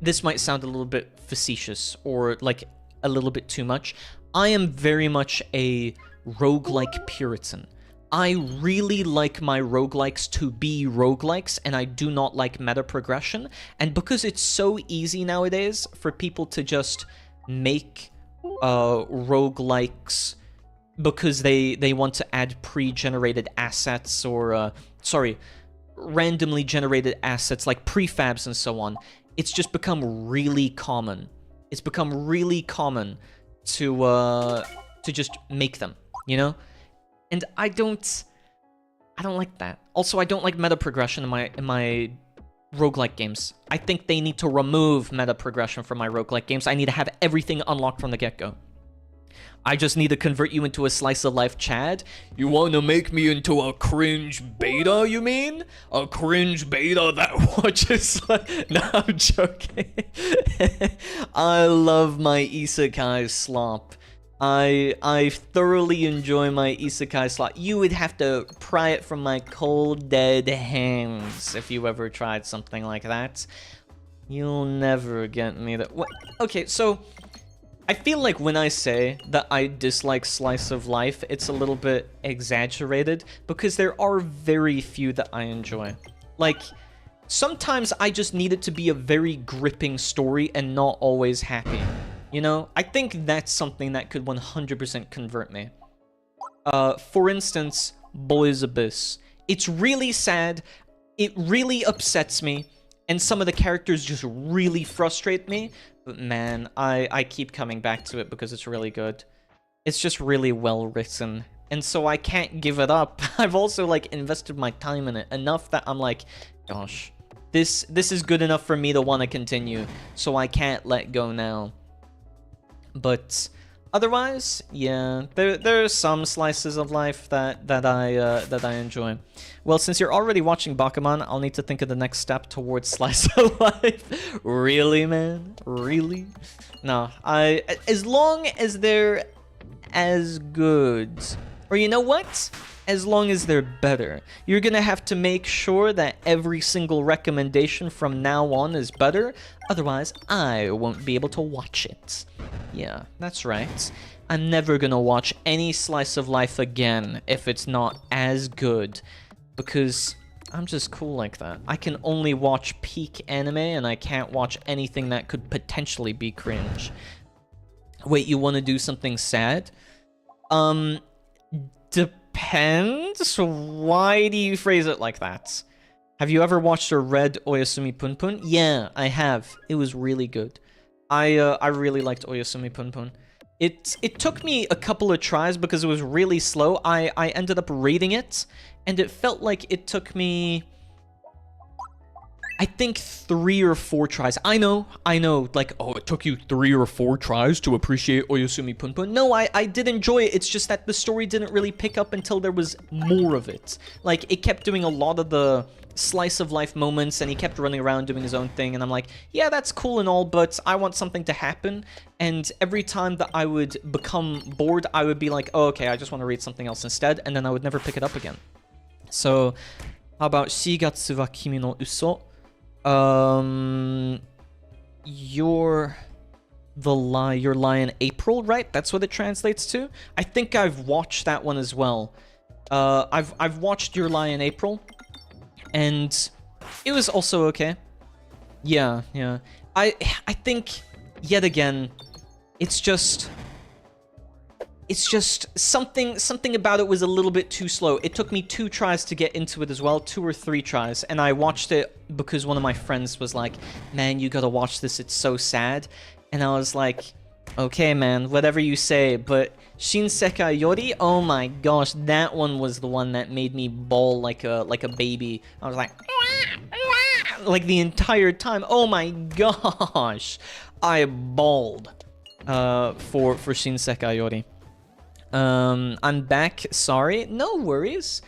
this might sound a little bit facetious, or, like, a little bit too much. I am very much a roguelike Puritan. I really like my roguelikes to be roguelikes, and I do not like meta progression. And because it's so easy nowadays for people to just make roguelikes because they want to add pre-generated assets, or randomly generated assets like prefabs and so on, it's just become really common. It's become really common to just make them, you know? And I don't like that. Also, I don't like meta progression in my roguelike games. I think they need to remove meta progression from my roguelike games. I need to have everything unlocked from the get-go. I just need to convert you into a slice of life Chad. You want to make me into a cringe beta, you mean? A cringe beta that watches like... No, I'm joking. I love my isekai slop. I thoroughly enjoy my isekai slop. You would have to pry it from my cold, dead hands if you ever tried something like that. You'll never get me that... What? Okay, so... I feel like when I say that I dislike slice of life, it's a little bit exaggerated, because there are very few that I enjoy. Like, sometimes I just need it to be a very gripping story and not always happy. You know? I think that's something that could 100% convert me. For instance, Boys Abyss. It's really sad, it really upsets me, and some of the characters just really frustrate me. But man, I keep coming back to it because it's really good. It's just really well written. And so I can't give it up. I've also, like, invested my time in it enough that I'm like, gosh, this is good enough for me to want to continue. So I can't let go now. But otherwise, yeah, there are some slices of life that I enjoy. Well, since you're already watching Bakuman, I'll need to think of the next step towards slice of life. Really, man? Really? No, as long as they're as good, or you know what? As long as they're better. You're gonna have to make sure that every single recommendation from now on is better, otherwise I won't be able to watch it. Yeah, that's right. I'm never gonna watch any slice of life again if it's not as good, because I'm just cool like that. I can only watch peak anime, and I can't watch anything that could potentially be cringe. Wait, you want to do something sad? Depends. Why do you phrase it like that? Have you ever watched or read Oyasumi Punpun? Yeah, I have. It was really good. I really liked Oyasumi Punpun. It took me a couple of tries because it was really slow. I ended up reading it, and it felt like it took me, I think, 3 or 4 tries. I know, like, oh, it took you 3 or 4 tries to appreciate Oyasumi Punpun. No, I did enjoy it. It's just that the story didn't really pick up until there was more of it. Like, it kept doing a lot of the slice of life moments, and he kept running around doing his own thing, and I'm like, yeah, that's cool and all, but I want something to happen. And every time that I would become bored, I would be like, oh, okay, I just want to read something else instead, and then I would never pick it up again. So, how about Shigatsu wa Kimi no Uso? Your Lie in April, right? That's what it translates to. I think I've watched that one as well. I've watched Your Lie in April, and it was also okay. Yeah. I think, yet again, it's just something about it was a little bit too slow. It took me 2 tries to get into it as well, 2 or 3 tries, and I watched it because one of my friends was like, man, you gotta watch this, it's so sad. And I was like, okay, man, whatever you say. But Shinsekai Yori, oh my gosh, that one was the one that made me bawl like a baby. I was like the entire time. Oh my gosh, I bawled for Shinsekai Yori. I'm back. Sorry, no worries.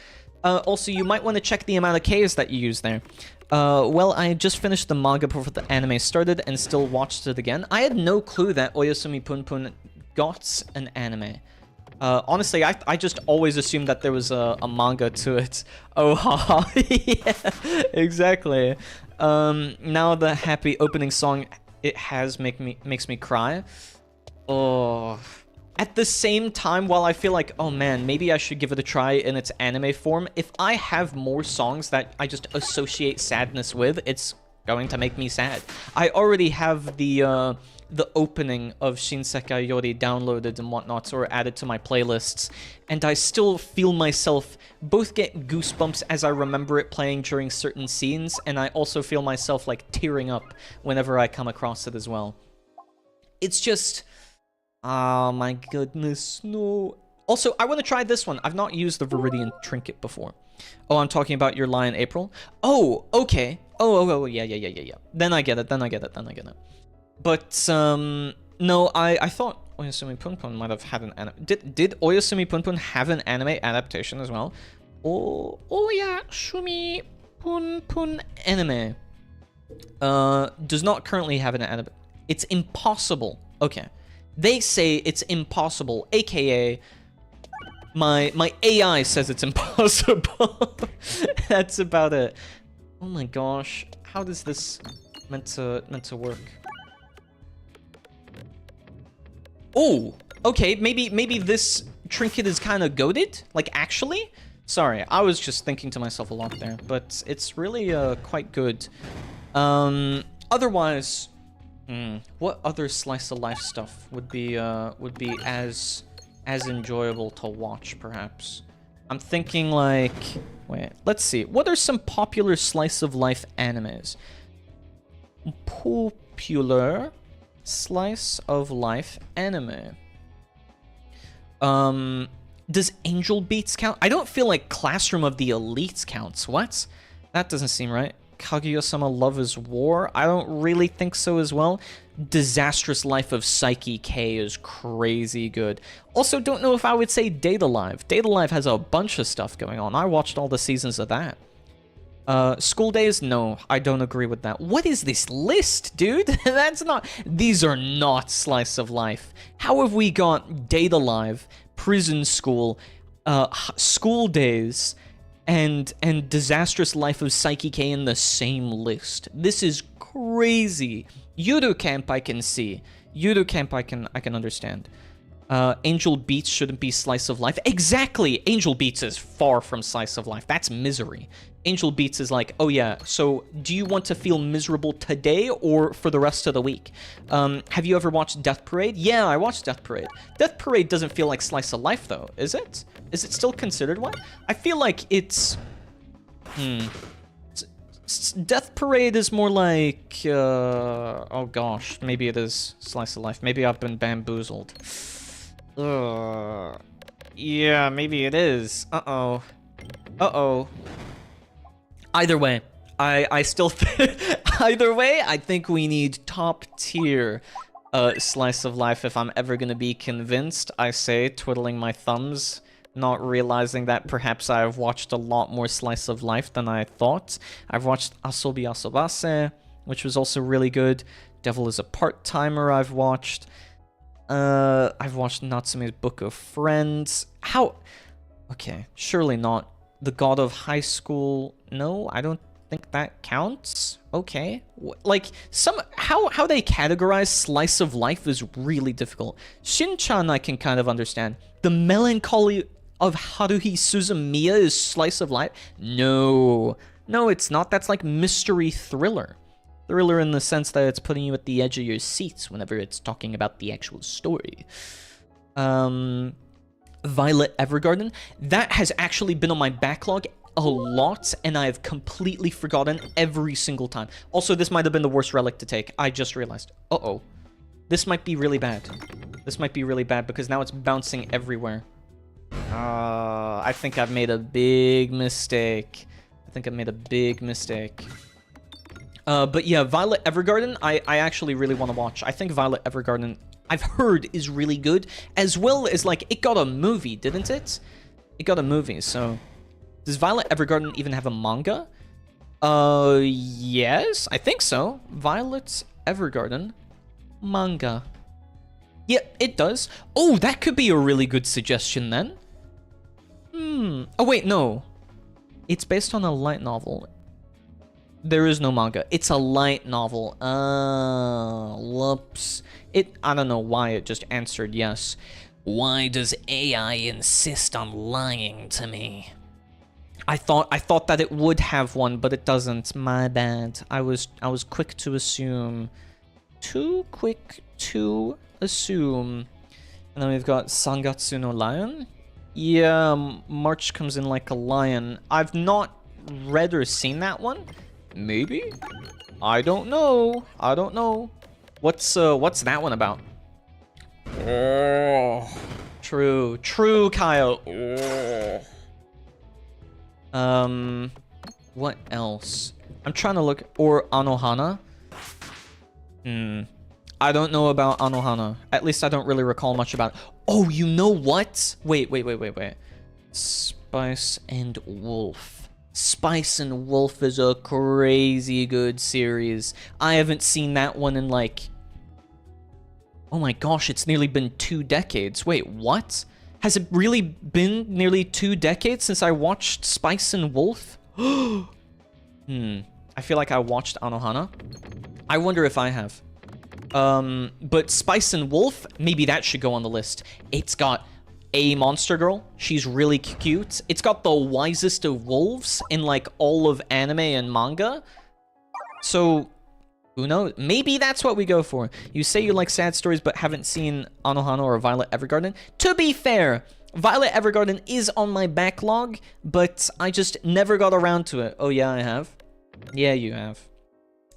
Also, you might want to check the amount of Ks that you use there. Well, I just finished the manga before the anime started and still watched it again. I had no clue that Oyasumi Punpun got an anime. Honestly, I just always assumed that there was a manga to it. Oh, haha. Yeah, exactly. Now the happy opening song, it has makes me cry. Oh. At the same time, while I feel like, oh man, maybe I should give it a try in its anime form, if I have more songs that I just associate sadness with, it's going to make me sad. I already have the opening of Shinsekai Yori downloaded and whatnot, or added to my playlists, and I still feel myself both get goosebumps as I remember it playing during certain scenes, and I also feel myself like tearing up whenever I come across it as well. It's just... oh my goodness, no. Also, I want to try this one. I've not used the Viridian Trinket before. Oh, I'm talking about Your Lie in April? Oh, okay. Oh, yeah. Then I get it. But, no, I thought Oyasumi Punpun might have had an anime. Did Oyasumi Punpun have an anime adaptation as well? Oh, Oyasumi Punpun anime. Does not currently have an anime. It's impossible. Okay. They say it's impossible, aka my AI says it's impossible. That's about it. Oh my gosh, how does this meant to work? Oh, okay, maybe this trinket is kind of goated. Like, actually, sorry, I was just thinking to myself a lot there, but it's really quite good. Otherwise. What other slice of life stuff would be as enjoyable to watch, perhaps? I'm thinking like, wait, let's see. What are some popular slice of life animes? Popular slice of life anime. Does Angel Beats count? I don't feel like Classroom of the Elites counts. What? That doesn't seem right. Kaguya-sama Love is War? I don't really think so as well. Disastrous Life of Psyche K is crazy good. Also, don't know if I would say Date Alive. Date Alive has a bunch of stuff going on. I watched all the seasons of that. School Days? No, I don't agree with that. What is this list, dude? That's not... These are not slice of life. How have we got Date Alive, Prison School, School Days... and Disastrous Life of Psyche K in the same list? This is crazy. Yuru Camp I can see. Yuru Camp I can understand. Angel Beats shouldn't be slice of life. Exactly! Angel Beats is far from slice of life. That's misery. Angel Beats is like, oh yeah, so do you want to feel miserable today or for the rest of the week? Have you ever watched Death Parade? Yeah, I watched Death Parade. Death Parade doesn't feel like slice of life, though, is it? Is it still considered one? I feel like it's... Death Parade is more like... oh gosh, maybe it is slice of life. Maybe I've been bamboozled. Yeah, maybe it is. Uh-oh. Uh-oh. Either way, I still either way, I think we need top tier slice of life if I'm ever gonna be convinced. I say, twiddling my thumbs, not realizing that perhaps I've watched a lot more slice of life than I thought. I've watched Asobi Asobase, which was also really good. Devil is a Part-Timer I've watched. I've watched Natsume's Book of Friends. How? Okay, surely not. The God of High School. No, I don't think that counts. Okay. Like, how they categorize slice of life is really difficult. Shin-chan I can kind of understand. The Melancholy of Haruhi Suzumiya is slice of life? No. No, it's not. That's like mystery thriller. Thriller in the sense that it's putting you at the edge of your seats whenever it's talking about the actual story. Violet Evergarden, that has actually been on my backlog a lot, and I have completely forgotten every single time. Also, this might have been the worst relic to take. I just realized. Uh-oh. This might be really bad. This might be really bad because now it's bouncing everywhere. I think I've made a big mistake. But yeah, Violet Evergarden, I actually really want to watch. I think Violet Evergarden, I've heard, is really good, as well as, like, it got a movie, didn't it? It got a movie, so... Does Violet Evergarden even have a manga? Yes, I think so. Violet Evergarden manga. Yeah, it does. Oh, that could be a really good suggestion, then. Oh, wait, no. It's based on a light novel. There is no manga. It's a light novel. Whoops. I don't know why it just answered yes. Why does AI insist on lying to me? I thought that it would have one, but it doesn't. My bad. I was quick to assume. Too quick to assume. And then we've got Sangatsu no Lion. Yeah, March comes in like a lion. I've not read or seen that one. Maybe? I don't know. What's that one about? Oh, true, Kyle. Oh. What else? I'm trying to look. Or Anohana. I don't know about Anohana. At least I don't really recall much about it. Oh, you know what? Wait. Spice and Wolf. Spice and Wolf is a crazy good series. I haven't seen that one in like... Oh my gosh, it's nearly been 2 decades. Wait, what? Has it really been nearly 2 decades since I watched Spice and Wolf? I feel like I watched Anohana. I wonder if I have. But Spice and Wolf, maybe that should go on the list. It's got a monster girl. She's really cute. It's got the wisest of wolves in like all of anime and manga. So, who knows? Maybe that's what we go for. You say you like sad stories but haven't seen Anohana or Violet Evergarden. To be fair, Violet Evergarden is on my backlog, but I just never got around to it. Oh yeah, I have. Yeah, you have.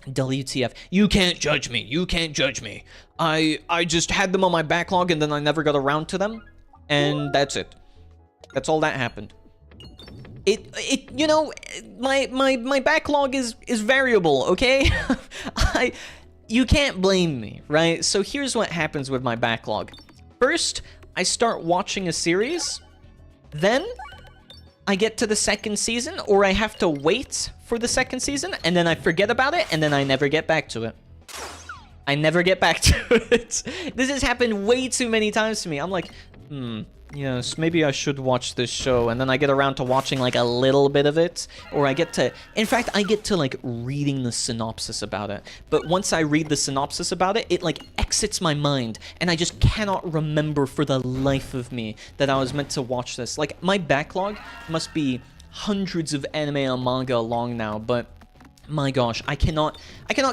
WTF. You can't judge me. You can't judge me. I just had them on my backlog and then I never got around to them. And that's it. That's all that happened. You know, my backlog is variable, okay? You can't blame me, right? So here's what happens with my backlog. First, I start watching a series. Then I get to the 2nd season, or I have to wait for the 2nd season, and then I forget about it, and then I never get back to it. I never get back to it. This has happened way too many times to me. I'm like, Yes, maybe I should watch this show, and then I get around to watching, like, a little bit of it, or I get to... In fact, I get to, like, reading the synopsis about it. But once I read the synopsis about it, it, like, exits my mind, and I just cannot remember for the life of me that I was meant to watch this. Like, my backlog must be hundreds of anime and manga long now, but... My gosh, I cannot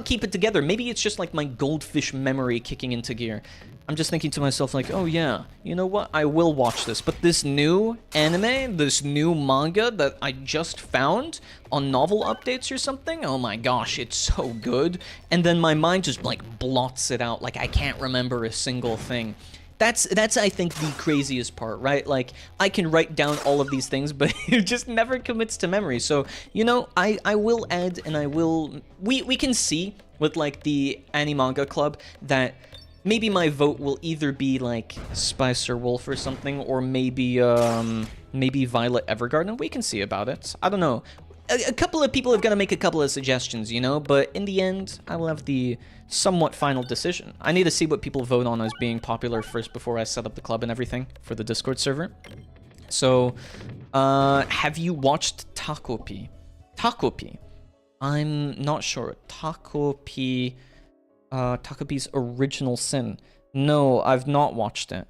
keep it together. Maybe it's just, like, my goldfish memory kicking into gear. I'm just thinking to myself, like, oh yeah, you know what? I will watch this. But this new anime, this new manga that I just found on novel updates or something, oh my gosh, it's so good. And then my mind just, like, blots it out. Like, I can't remember a single thing. That's I think the craziest part, right? Like, I can write down all of these things, but it just never commits to memory. So, you know, I will add, and I will... We can see with, like, the Animanga Club that maybe my vote will either be, like, Spice or Wolf or something, or maybe, maybe Violet Evergarden. We can see about it. I don't know. A couple of people have got to make a couple of suggestions, you know? But in the end, I will have the somewhat final decision. I need to see what people vote on as being popular first before I set up the club and everything for the Discord server. So, have you watched Takopi? Takopi. I'm not sure. Takopi... Takopi's Original Sin. No, I've not watched it.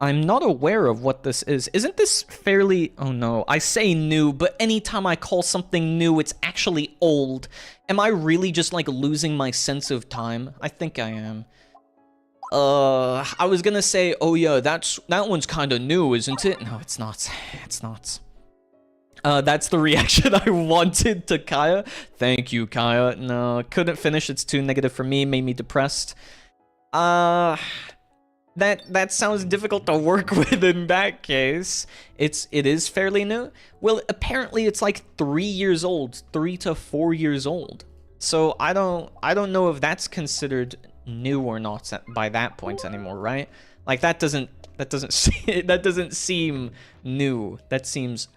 I'm not aware of what this is. Isn't this fairly... Oh no, I say new, but anytime I call something new, it's actually old. Am I really just, like, losing my sense of time? I think I am. I was gonna say, oh yeah, that one's kind of new, isn't it? No, it's not. It's not. That's the reaction I wanted to Kaya. Thank you, Kaya. No, couldn't finish. It's too negative for me. Made me depressed. That sounds difficult to work with in that case. It is fairly new. Well, apparently it's like 3 years old, 3 to 4 years old. So I don't know if that's considered new or not by that point anymore, right? Like that doesn't seem new. That seems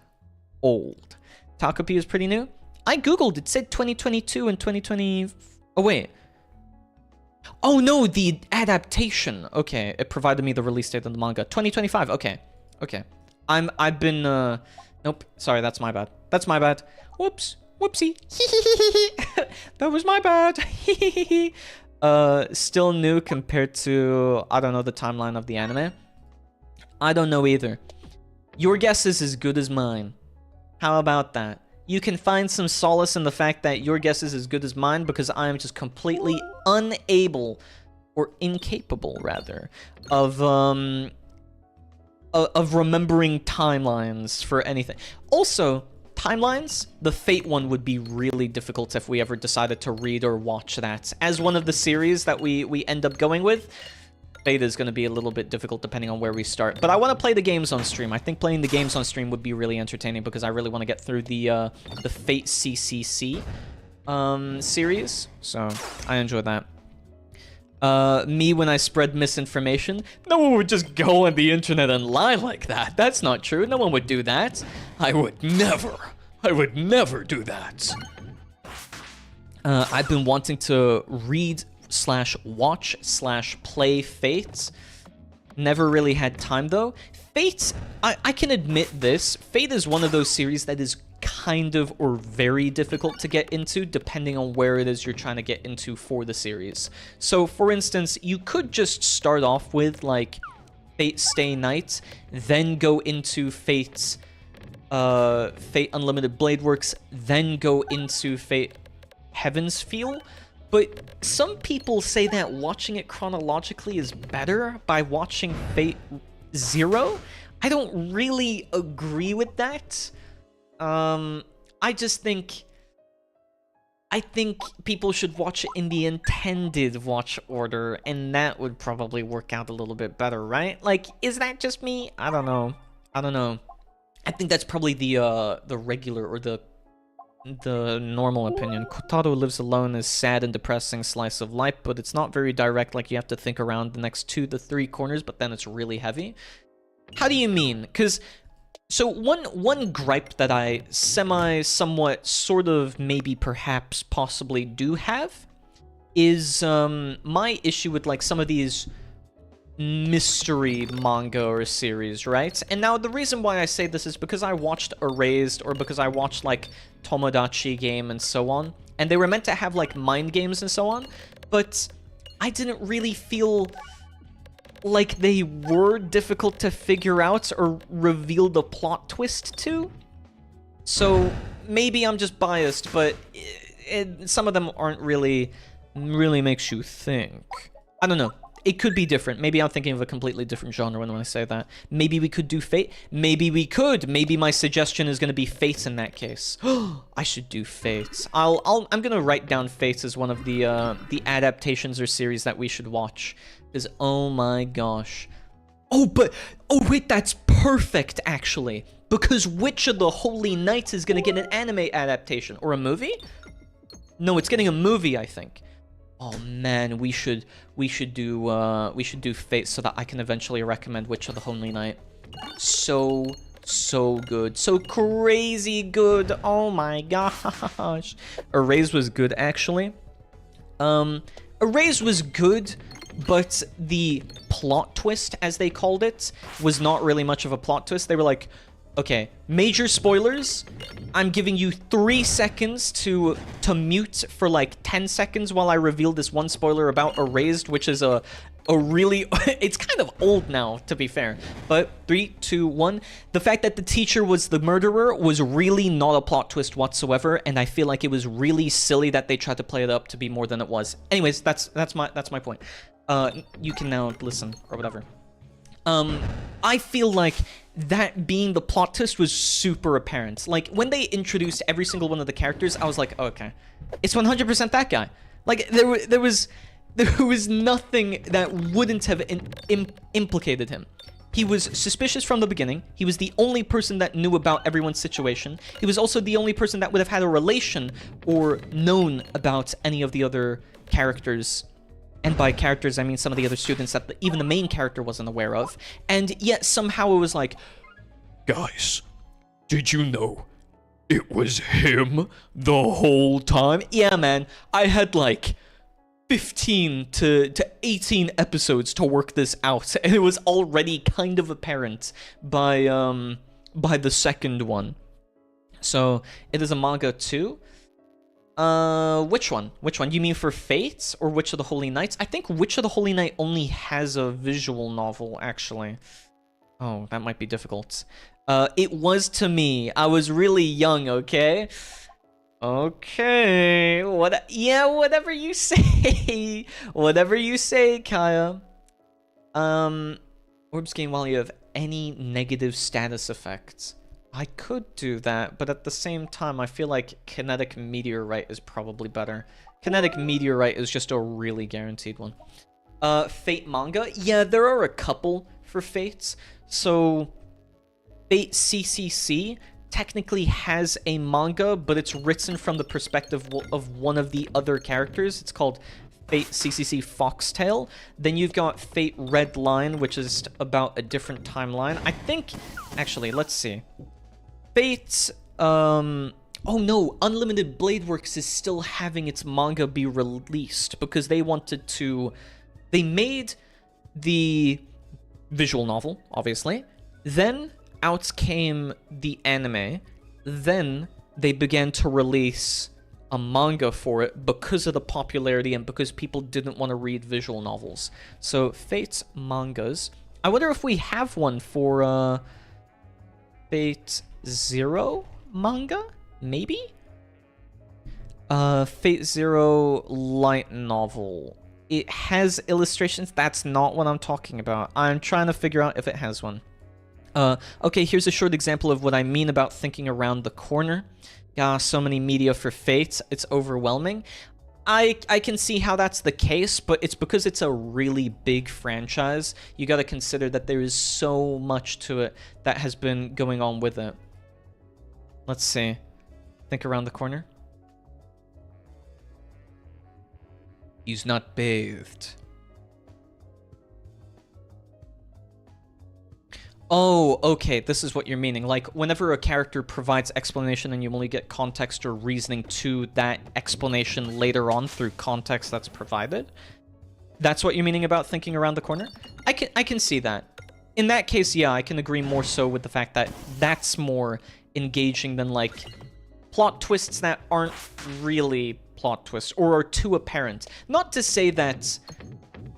old. Takopi is pretty new. I googled. It said 2022 and 2020. Oh wait. Oh no, the adaptation. Okay, it provided me the release date of the manga. 2025. Okay. Okay. I've been nope. Sorry, that's my bad. That's my bad. Whoops. Whoopsie. That was my bad. Still new compared to, I don't know, the timeline of the anime. I don't know either. Your guess is as good as mine. How about that? You can find some solace in the fact that your guess is as good as mine because I am just completely unable, or incapable rather, of remembering timelines for anything. Also, timelines, the Fate one would be really difficult if we ever decided to read or watch that. As one of the series that we end up going with, Fate is going to be a little bit difficult depending on where we start. But I want to play the games on stream. I think playing the games on stream would be really entertaining because I really want to get through the Fate CCC series. So I enjoy that. Me when I spread misinformation, no one would just go on the internet and lie like that. That's not true. No one would do that. I would never do that. I've been wanting to read / watch / play Fate. Never really had time though. Fate, I can admit this. Fate is one of those series that is kind of or very difficult to get into depending on where it is you're trying to get into for the series. So for instance, you could just start off with like Fate Stay Night, then go into Fate Unlimited Blade Works, then go into Fate Heaven's Feel. But some people say that watching it chronologically is better by watching Fate Zero. I don't really agree with that. I just think... I think people should watch it in the intended watch order, and that would probably work out a little bit better, right? Like, is that just me? I don't know. I don't know. I think that's probably the regular or the normal opinion. Kotaro lives alone is sad and depressing slice of life, but it's not very direct, like you have to think around the next 2 to 3 corners, but then it's really heavy. How do you mean? Because, so one gripe that I somewhat, sort of, maybe, perhaps, possibly do have is my issue with like some of these mystery manga or series, right? And now the reason why I say this is because I watched Erased, or because I watched like Tomodachi Game and so on, and they were meant to have like mind games and so on, but I didn't really feel like they were difficult to figure out or reveal the plot twist to. So maybe I'm just biased, but some of them aren't really makes you think. I don't know. It could be different. Maybe I'm thinking of a completely different genre when I say that. Maybe we could do Fate. Maybe we could. Maybe my suggestion is going to be Fate in that case. I should do Fate. I'm going to write down Fate as one of the adaptations or series that we should watch. Because, oh my gosh. Oh wait, that's perfect, actually. Because Witch of the Holy Knights is going to get an anime adaptation. Or a movie? No, it's getting a movie, I think. Oh man, we should do Fate so that I can eventually recommend Witch of the Holy Knight. So good. So crazy good. Oh my gosh. Erased was good, actually. Erased was good, but the plot twist, as they called it, was not really much of a plot twist. They were like, okay, major spoilers. I'm giving you 3 seconds to mute for like 10 seconds while I reveal this one spoiler about Erased, which is a really... it's kind of old now, to be fair. But 3, 2, 1. The fact that the teacher was the murderer was really not a plot twist whatsoever, and I feel like it was really silly that they tried to play it up to be more than it was. Anyways, that's my point. You can now listen, or whatever. I feel like that being the plot twist was super apparent. Like, when they introduced every single one of the characters, I was like, oh, okay, it's 100% that guy. Like, there was nothing that wouldn't have implicated him. He was suspicious from the beginning. He was the only person that knew about everyone's situation. He was also the only person that would have had a relation or known about any of the other characters. And by characters, I mean some of the other students that even the main character wasn't aware of. And yet somehow it was like, guys, did you know it was him the whole time? Yeah, man, I had like 15 to 18 episodes to work this out, and it was already kind of apparent by the second one. So it is a manga too. Which one? Which one? You mean for Fates or Witch of the Holy Knights? I think Witch of the Holy Knight only has a visual novel, actually. Oh, that might be difficult. It was to me. I was really young, okay? Okay. Yeah, whatever you say. Whatever you say, Kaya. Orbs gain while you have any negative status effects. I could do that, but at the same time, I feel like Kinetic Meteorite is probably better. Kinetic Meteorite is just a really guaranteed one. Fate manga? Yeah, there are a couple for Fates. So, Fate CCC technically has a manga, but it's written from the perspective of one of the other characters. It's called Fate CCC Foxtail. Then you've got Fate Red Line, which is about a different timeline. I think... Actually, let's see. Fate, oh no, Unlimited Blade Works is still having its manga be released because they wanted to... They made the visual novel, obviously. Then out came the anime. Then they began to release a manga for it because of the popularity and because people didn't want to read visual novels. So, Fate's mangas. I wonder if we have one for, Fate Zero manga? Maybe? Fate Zero light novel. It has illustrations. That's not what I'm talking about. I'm trying to figure out if it has one. Okay, here's a short example of what I mean about thinking around the corner. So many media for Fate. It's overwhelming. I can see how that's the case, but it's because it's a really big franchise. You gotta consider that there is so much to it that has been going on with it. Let's see. Think around the corner. He's not bathed. Oh, okay, this is what you're meaning. Like, whenever a character provides explanation and you only get context or reasoning to that explanation later on through context that's provided. That's what you're meaning about thinking around the corner? I can see that. In that case, yeah, I can agree more so with the fact that that's more engaging than, like, plot twists that aren't really plot twists or are too apparent. Not to say that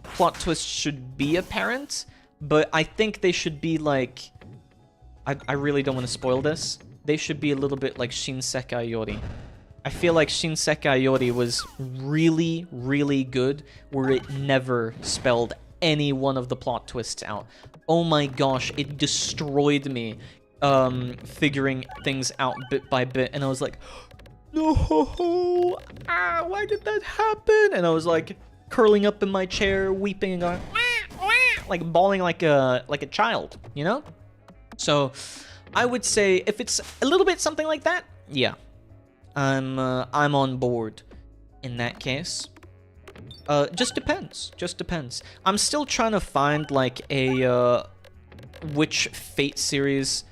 plot twists should be apparent, but I think they should be, like... I really don't want to spoil this. They should be a little bit like Shinsekai Yori. I feel like Shinsekai Yori was really, really good, where it never spelled any one of the plot twists out. Oh my gosh, it destroyed me figuring things out bit by bit, and I was like, no, why did that happen? And I was like curling up in my chair, weeping and going, wah, wah, like bawling like a child, you know? So I would say if it's a little bit something like that, yeah, I'm on board in that case. Just depends. I'm still trying to find like a which Fate series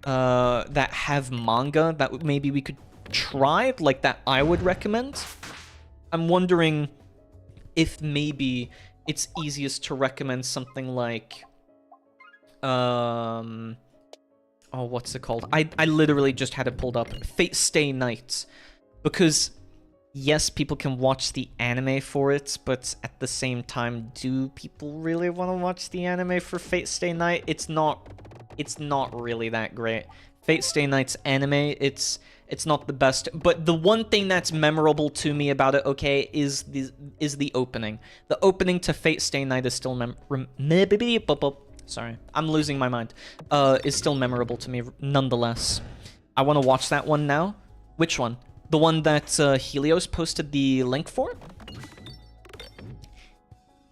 that have manga that maybe we could try, like that I would recommend. I'm wondering if maybe it's easiest to recommend something like oh, what's it called? I literally just had it pulled up. Fate Stay Night. Because yes, people can watch the anime for it, but at the same time, do people really want to watch the anime for Fate Stay Night? It's not really that great. Fate Stay Night's anime, it's not the best, but the one thing that's memorable to me about it, okay, is the opening. The opening to Fate Stay Night is still sorry, I'm losing my mind. Is still memorable to me nonetheless. I want to watch that one now. Which one? The one that Helios posted the link for?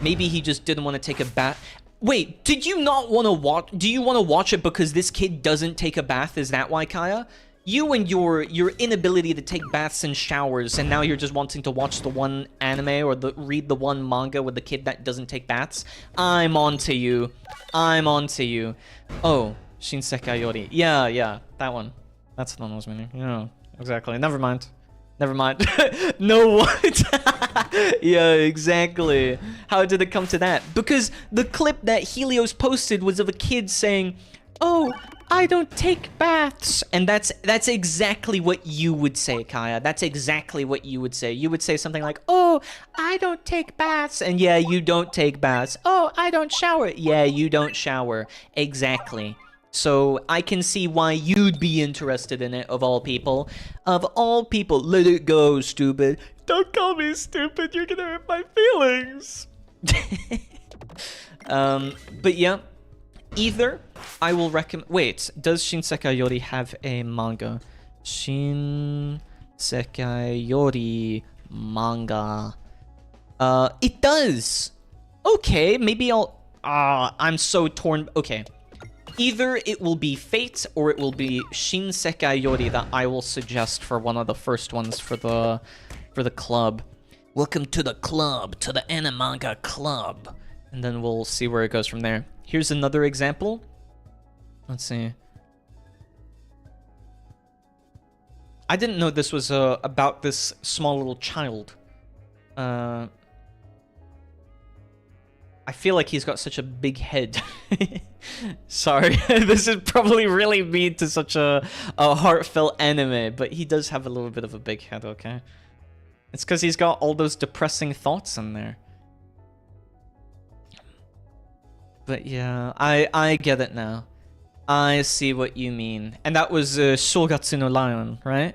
Maybe he just didn't want to take a bath. Wait, did you not want to watch? Do you want to watch it because this kid doesn't take a bath? Is that why, Kaya? You and your inability to take baths and showers, and now you're just wanting to watch the one anime or read the one manga with the kid that doesn't take baths? I'm onto you. I'm onto you. Oh, Shinsekai Yori. Yeah, that one. That's the one I was meaning. Yeah, exactly. Never mind. No, what? Yeah, exactly. How did it come to that? Because the clip that Helios posted was of a kid saying, oh, I don't take baths. And that's exactly what you would say, Kaya. That's exactly what you would say. You would say something like, oh, I don't take baths. And yeah, you don't take baths. Oh, I don't shower. Yeah, you don't shower. Exactly. So I can see why you'd be interested in it, of all people. Of all people. Let it go, stupid. Don't call me stupid. You're gonna hurt my feelings. But yeah. Either I will recommend... Wait, does Shinsekai Yori have a manga? Shinsekai Yori manga. It does! Okay, maybe I'll... I'm so torn... Okay. Either it will be Fate or it will be Shinsekai Yori that I will suggest for one of the first ones for the club. Welcome to the club, to the Animanga Club. And then we'll see where it goes from there. Here's another example. Let's see. I didn't know this was about this small little child. I feel like he's got such a big head. Sorry, this is probably really mean to such a heartfelt anime, but he does have a little bit of a big head, okay? It's because he's got all those depressing thoughts in there. But yeah, I get it now. I see what you mean. And that was Shogatsu no Lion, right?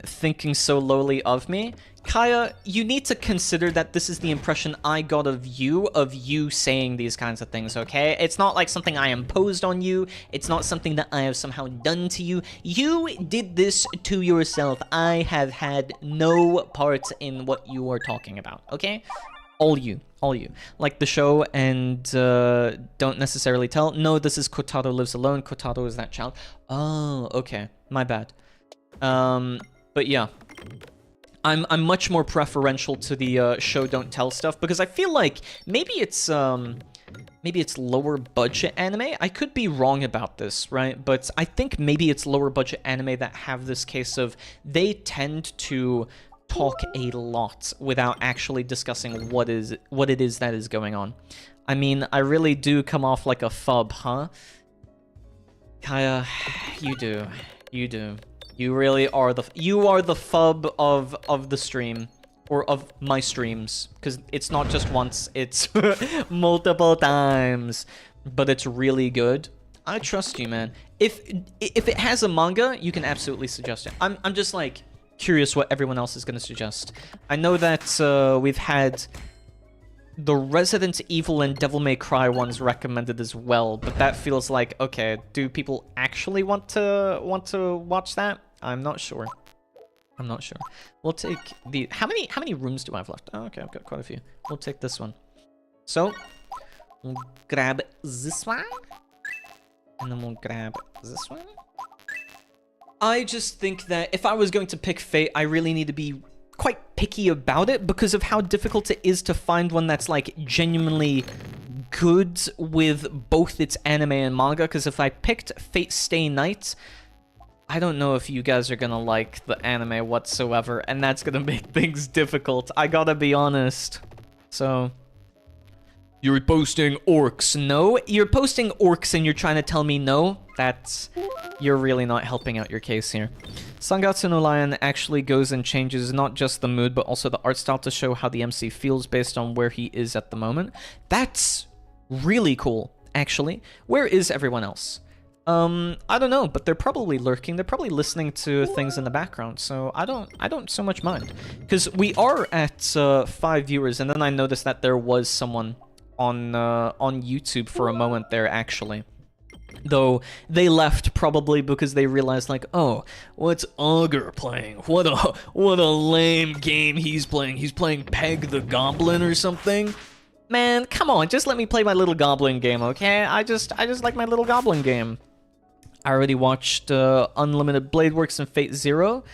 Thinking so lowly of me. Kaya, you need to consider that this is the impression I got of you saying these kinds of things, okay? It's not like something I imposed on you. It's not something that I have somehow done to you. You did this to yourself. I have had no part in what you are talking about, okay? All you. Like the show and don't necessarily tell. No, this is Kotaro Lives Alone. Kotaro is that child. Oh, okay. My bad. But yeah. I'm much more preferential to the show don't tell stuff because I feel like maybe it's lower budget anime. I could be wrong about this, right? But I think maybe it's lower budget anime that have this case of they tend to talk a lot without actually discussing what it is that is going on. I mean, I really do come off like a fub, huh? Kaya, you do. You do. You really are the fub of the stream. Or of my streams. Because it's not just once, it's multiple times. But it's really good. I trust you, man. If it has a manga, you can absolutely suggest it. I'm just like curious what everyone else is gonna suggest. I know that we've had the Resident Evil and Devil May Cry ones recommended as well, but that feels like, okay, do people actually want to watch that? I'm not sure. I'm not sure. We'll take the how many rooms do I have left? Oh, okay, I've got quite a few. We'll take this one. So we'll grab this one. And then we'll grab this one. I just think that if I was going to pick Fate, I really need to be quite picky about it because of how difficult it is to find one that's like genuinely good with both its anime and manga. Because if I picked Fate Stay Night, I don't know if you guys are gonna like the anime whatsoever, and that's gonna make things difficult. I gotta be honest. So you're posting orcs. No, you're posting orcs and you're trying to tell me no? You're really not helping out your case here. Sangatsu no Lion actually goes and changes not just the mood, but also the art style to show how the MC feels based on where he is at the moment. That's really cool, actually. Where is everyone else? I don't know, but they're probably lurking. They're probably listening to things in the background, so I don't so much mind. Because we are at 5 viewers, and then I noticed that there was someone on YouTube for a moment there, actually. Though they left probably because they realized, like, oh, what's Auger playing? What a lame game he's playing. He's playing Peg the Goblin or something. Man, come on, just let me play my little goblin game, okay? I just like my little goblin game. I already watched Unlimited Blade Works and Fate Zero.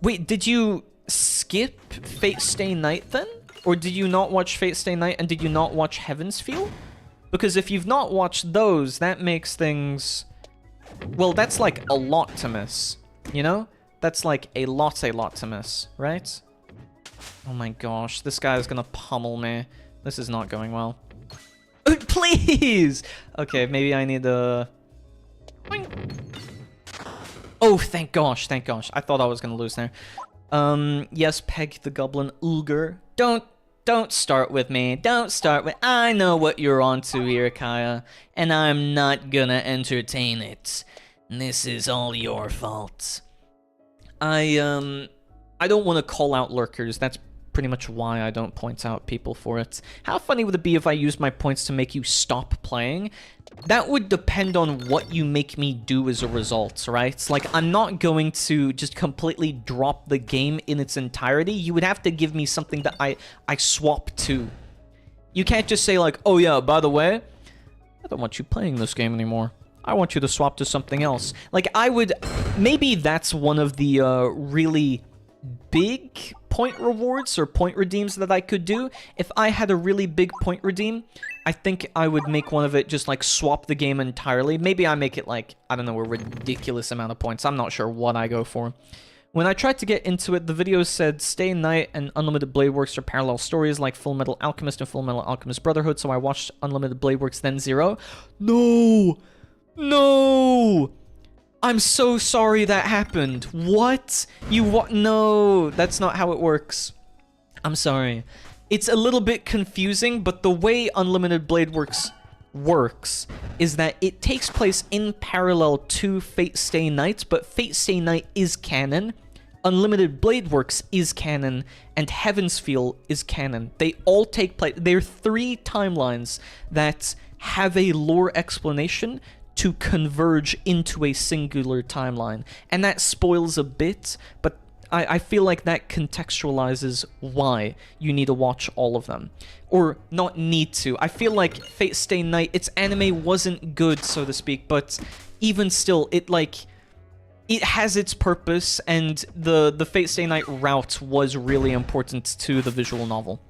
Wait, did you skip Fate Stay Night then? Or did you not watch Fate Stay Night and did you not watch Heaven's Feel? Because if you've not watched those, that makes things... Well, that's like a lot to miss, you know? That's like a lot to miss, right? Oh my gosh, this guy is gonna pummel me. This is not going well. Please! Okay, maybe I need a... Oh, thank gosh, thank gosh. I thought I was gonna lose there. Yes, Peg the Goblin, Auger. Don't start with me. Don't start with... I know what you're onto here, Kaya, and I'm not gonna entertain it. This is all your fault. I don't want to call out lurkers. That's pretty much why I don't point out people for it. How funny would it be if I used my points to make you stop playing? That would depend on what you make me do as a result, right? Like, I'm not going to just completely drop the game in its entirety. You would have to give me something that I swap to. You can't just say, like, oh yeah, by the way, I don't want you playing this game anymore. I want you to swap to something else. Like, I would... Maybe that's one of the really big point rewards or point redeems that I could do. If I had a really big point redeem, I think I would make one of it just like swap the game entirely. Maybe I make it like, I don't know, a ridiculous amount of points. I'm not sure what I go for. When I tried to get into it, the video said Stay Night and Unlimited Blade Works are parallel stories like Full Metal Alchemist and Full Metal Alchemist Brotherhood, so I watched Unlimited Blade Works then Zero. No! No! I'm so sorry that happened. What? No, that's not how it works. I'm sorry. It's a little bit confusing, but the way Unlimited Blade Works works is that it takes place in parallel to Fate Stay Night, but Fate Stay Night is canon, Unlimited Blade Works is canon, and Heaven's Feel is canon. They all take place. They're 3 timelines that have a lore explanation to converge into a singular timeline. And that spoils a bit, but I feel like that contextualizes why you need to watch all of them. Or not need to. I feel like Fate Stay Night, its anime wasn't good, so to speak, but even still, it has its purpose, and the Fate Stay Night route was really important to the visual novel.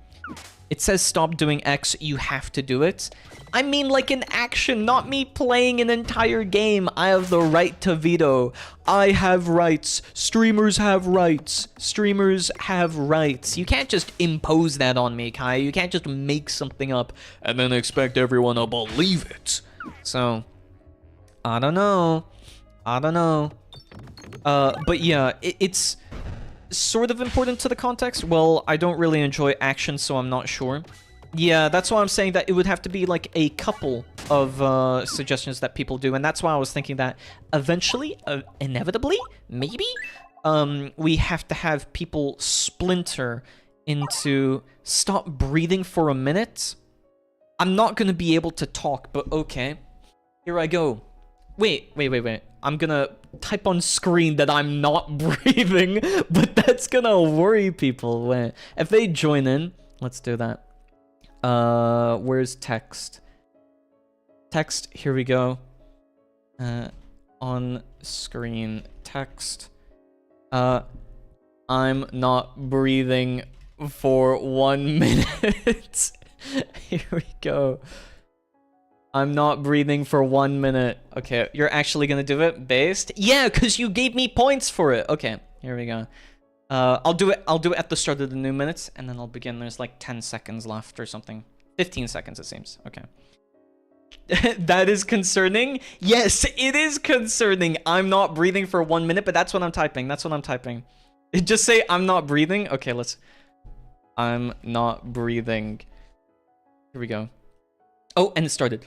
It says stop doing X, you have to do it. I mean like an action, not me playing an entire game. I have the right to veto. I have rights. Streamers have rights. Streamers have rights. You can't just impose that on me, Kai. You can't just make something up and then expect everyone to believe it. So, I don't know. I don't know. But yeah, it's sort of important to the context. Well, I don't really enjoy action, so I'm not sure. Yeah, that's why I'm saying that it would have to be like a couple of suggestions that people do, and that's why I was thinking that eventually, inevitably, maybe, we have to have people splinter into stop breathing for a minute. I'm not gonna be able to talk, but okay. Here I go. Wait. I'm gonna type on screen that I'm not breathing, but that's gonna worry people. Wait, if they join in, let's do that. Where's text? Text, here we go. On screen text. I'm not breathing for 1 minute. Here we go. I'm not breathing for 1 minute. Okay, you're actually gonna do it based? Yeah, because you gave me points for it. Okay, here we go. I'll do it at the start of the new minutes, and then I'll begin. There's like 10 seconds left or something. 15 seconds, it seems. Okay. That is concerning? Yes, it is concerning. I'm not breathing for 1 minute, but that's what I'm typing. That's what I'm typing. Just say, I'm not breathing. Okay, let's... I'm not breathing. Here we go. Oh, and it started.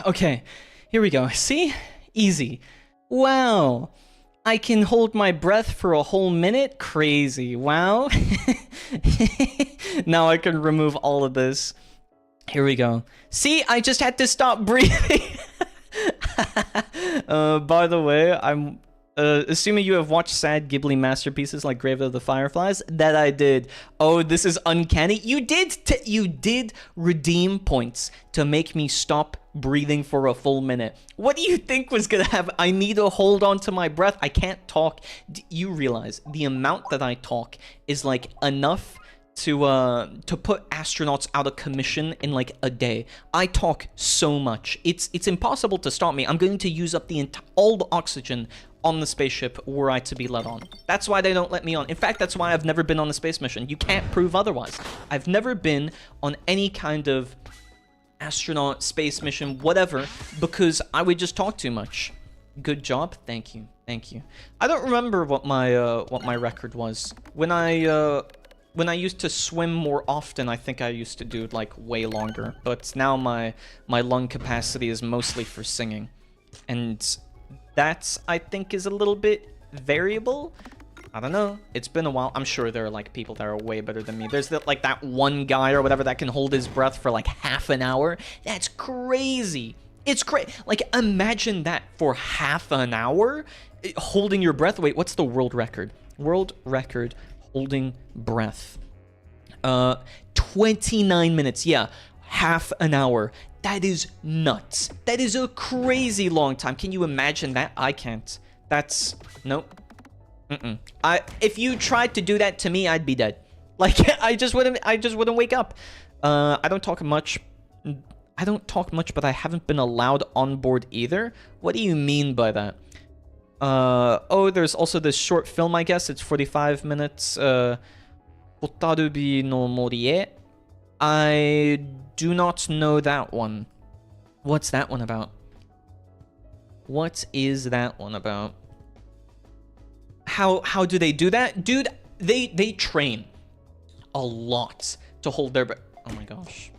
Okay, here we go. See? Easy. Wow. I can hold my breath for a whole minute? Crazy. Wow. Now I can remove all of this. Here we go. See? I just had to stop breathing. By the way, I'm... assuming you have watched sad Ghibli masterpieces like Grave of the Fireflies, that I did. Oh, this is uncanny. You did redeem points to make me stop breathing for a full minute. What do you think was gonna happen? I need to hold on to my breath. I can't talk. You realize the amount that I talk is like enough to put astronauts out of commission in like a day. I talk so much. It's impossible to stop me. I'm going to use up all the oxygen on the spaceship were I to be let on. That's why they don't let me on. In fact, that's why I've never been on a space mission. You can't prove otherwise. I've never been on any kind of astronaut, space mission, whatever, because I would just talk too much. Good job. Thank you. Thank you. I don't remember what my record was. When I used to swim more often, I think I used to do like way longer, but now my lung capacity is mostly for singing. And that, I think, is a little bit variable. I don't know. It's been a while. I'm sure there are like people that are way better than me. There's like that one guy or whatever that can hold his breath for like half an hour. That's crazy. It's crazy. Like, imagine that for half an hour holding your breath. Wait, what's the world record? World record holding breath. 29 minutes. Yeah, half an hour. That is nuts. That is a crazy long time. Can you imagine that? I can't. That's... Nope. If you tried to do that to me, I'd be dead. Like, I just wouldn't wake up. I don't talk much. But I haven't been allowed on board either. What do you mean by that? Oh, there's also this short film, I guess. It's 45 minutes. Hotarubi no Morie. I do not know that one. What's that one about? What is that one about? How do they do that? Dude, they train a lot to hold their breath. Oh my gosh.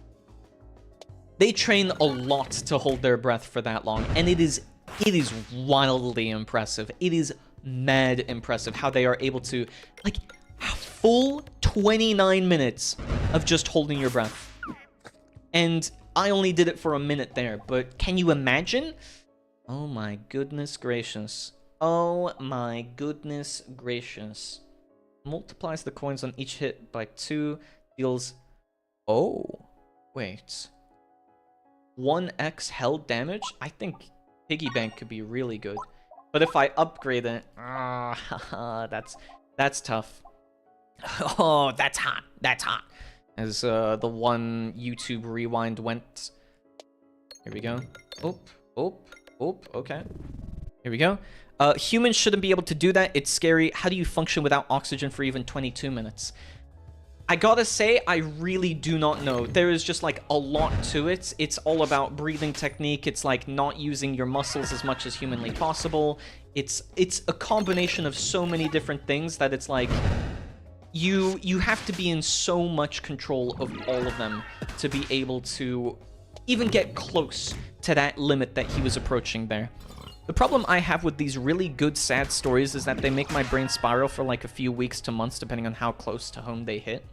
They train a lot to hold their breath for that long, and it is wildly impressive. It is mad impressive how they are able to, like, full 29 minutes of just holding your breath. And I only did it for a minute there, but can you imagine? Oh my goodness gracious. Oh my goodness gracious. Multiplies the coins on each hit by 2, deals... Oh, wait. 1x held damage? I think Piggy Bank could be really good. But if I upgrade it... that's tough. Oh, that's hot. That's hot. As the one YouTube rewind went. Here we go. Okay. Here we go. Humans shouldn't be able to do that. It's scary. How do you function without oxygen for even 22 minutes? I gotta say, I really do not know. There is just, like, a lot to it. It's all about breathing technique. It's, like, not using your muscles as much as humanly possible. It's a combination of so many different things that it's, like, you have to be in so much control of all of them to be able to even get close to that limit that he was approaching there. The problem I have with these really good sad stories is that they make my brain spiral for, like, a few weeks to months, depending on how close to home they hit.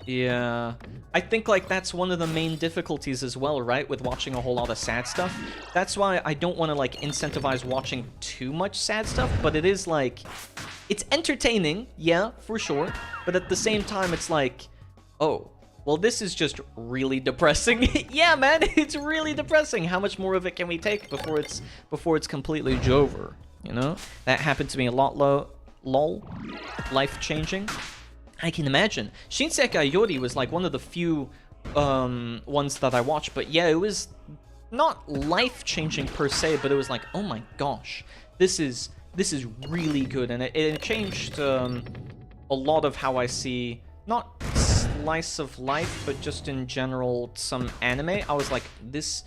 Yeah, I think, like, that's one of the main difficulties as well, right, with watching a whole lot of sad stuff. That's why I don't want to, like, incentivize watching too much sad stuff, but it is, like, it's entertaining, yeah, for sure, but at the same time, it's like, oh, well, this is just really depressing. Yeah, man, it's really depressing. How much more of it can we take before it's completely over, you know? That happened to me a lot, lol, life-changing. I can imagine. Shinsekai Yori was, like, one of the few ones that I watched, but yeah, it was not life-changing per se, but it was like, oh my gosh, this is really good, and it changed a lot of how I see, not slice of life, but just in general some anime. I was like, this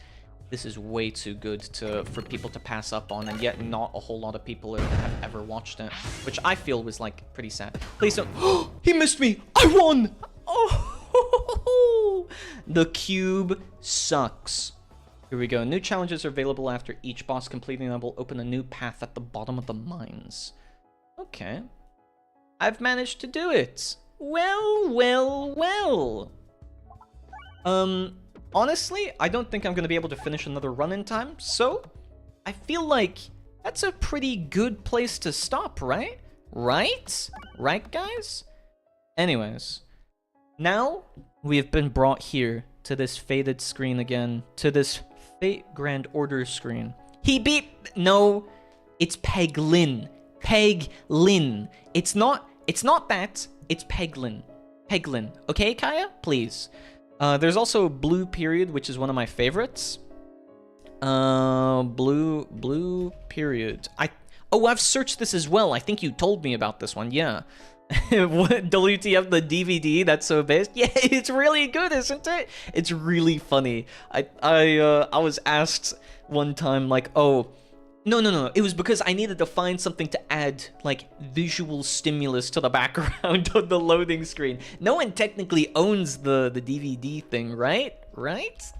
is way too good for people to pass up on, and yet not a whole lot of people have ever watched it, which I feel was, like, pretty sad. Please don't. He missed me. I won. Oh, the cube sucks. Here we go. New challenges are available after each boss. Completing them will open a new path at the bottom of the mines. Okay, I've managed to do it. Well. Honestly, I don't think I'm going to be able to finish another run in time, so I feel like that's a pretty good place to stop, right? Right, guys? Anyways, now we have been brought here to this fated screen again, to this Fate Grand Order screen. He beat... No, it's Peglin. Peglin. It's not that. It's Peglin. Peglin. Okay, Kaya? Please. There's also Blue Period, which is one of my favorites. Blue Period. I've searched this as well. I think you told me about this one. Yeah. What, WTF, the DVD? That's so based. Yeah, it's really good, isn't it? It's really funny. I was asked one time, like, oh, no. It was because I needed to find something to add, like, visual stimulus to the background of the loading screen. No one technically owns the DVD thing, right?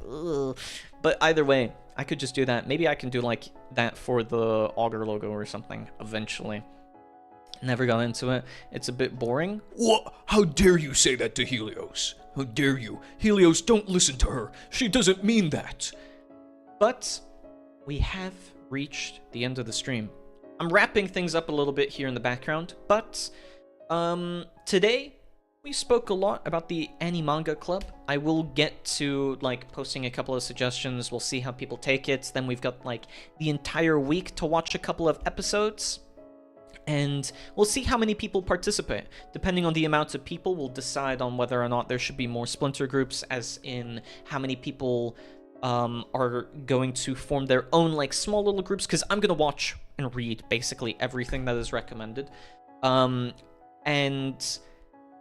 Ugh. But either way, I could just do that. Maybe I can do, like, that for the Auger logo or something eventually. Never got into it. It's a bit boring. What? How dare you say that to Helios? How dare you? Helios, don't listen to her. She doesn't mean that. But we have reached the end of the stream. I'm wrapping things up a little bit here in the background, but today we spoke a lot about the Animanga Club. I will get to, like, posting a couple of suggestions. We'll see how people take it. Then we've got, like, the entire week to watch a couple of episodes, and we'll see how many people participate. Depending on the amount of people, we'll decide on whether or not there should be more splinter groups, as in how many people are going to form their own, like, small little groups, because I'm going to watch and read basically everything that is recommended. And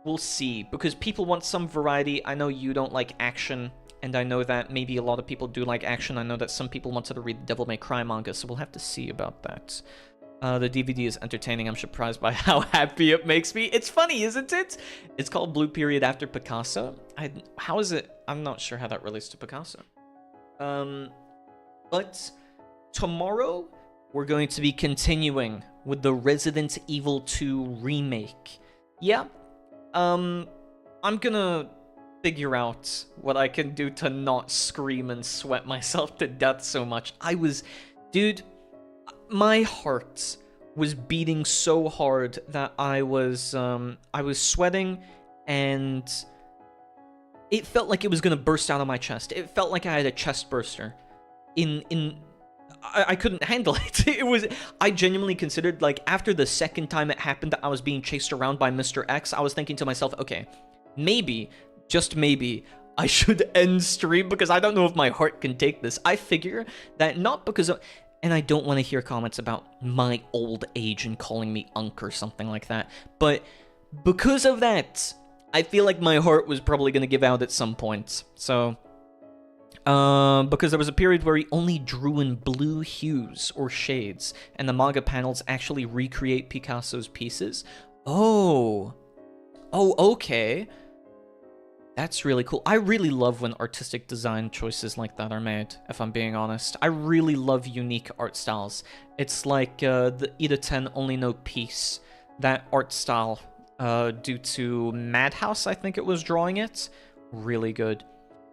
We'll see, because people want some variety. I know you don't like action, and I know that maybe a lot of people do like action. I know that some people wanted to read the Devil May Cry manga, so we'll have to see about that. The DVD is entertaining. I'm surprised by how happy it makes me. It's funny, isn't it? It's called Blue Period After Picasso. How is it? I'm not sure how that relates to Picasso. But tomorrow, we're going to be continuing with the Resident Evil 2 remake. Yeah, I'm gonna figure out what I can do to not scream and sweat myself to death so much. Dude, my heart was beating so hard that I was sweating, and it felt like it was gonna burst out of my chest. It felt like I had a chest burster. I couldn't handle it. I genuinely considered, like, after the second time it happened that I was being chased around by Mr. X, I was thinking to myself, okay, maybe, just maybe, I should end stream because I don't know if my heart can take this. I figure that not because of... And I don't want to hear comments about my old age and calling me Unk or something like that. But because of that, I feel like my heart was probably going to give out at some point. So... because there was a period where he only drew in blue hues or shades, and the manga panels actually recreate Picasso's pieces. Oh, okay. That's really cool. I really love when artistic design choices like that are made, if I'm being honest. I really love unique art styles. It's like the Ida 10 Only No Peace, that art style, due to Madhouse, I think it was drawing it. Really good.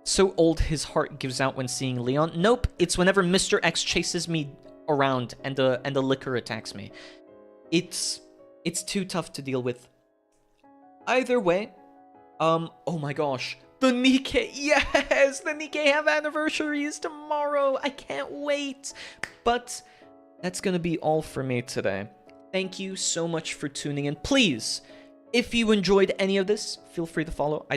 So old his heart gives out when seeing Leon. Nope, it's whenever Mr. X chases me around and the liquor attacks me. It's too tough to deal with. Either way, oh my gosh, the Nikke, yes, the Nikke have anniversaries tomorrow. I can't wait. But that's gonna be all for me today. Thank you so much for tuning in. Please, if you enjoyed any of this, feel free to follow.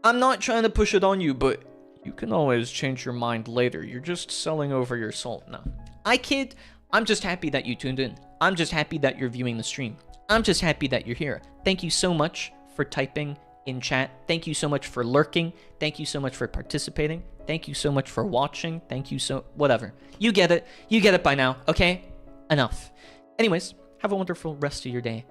I'm not trying to push it on you, but you can always change your mind later. You're just selling over your soul. No. I kid. I'm just happy that you tuned in. I'm just happy that you're viewing the stream. I'm just happy that you're here. Thank you so much for typing in chat. Thank you so much for lurking. Thank you so much for participating. Thank you so much for watching. Thank you so... whatever. You get it. You get it by now, okay? Enough. Anyways, have a wonderful rest of your day.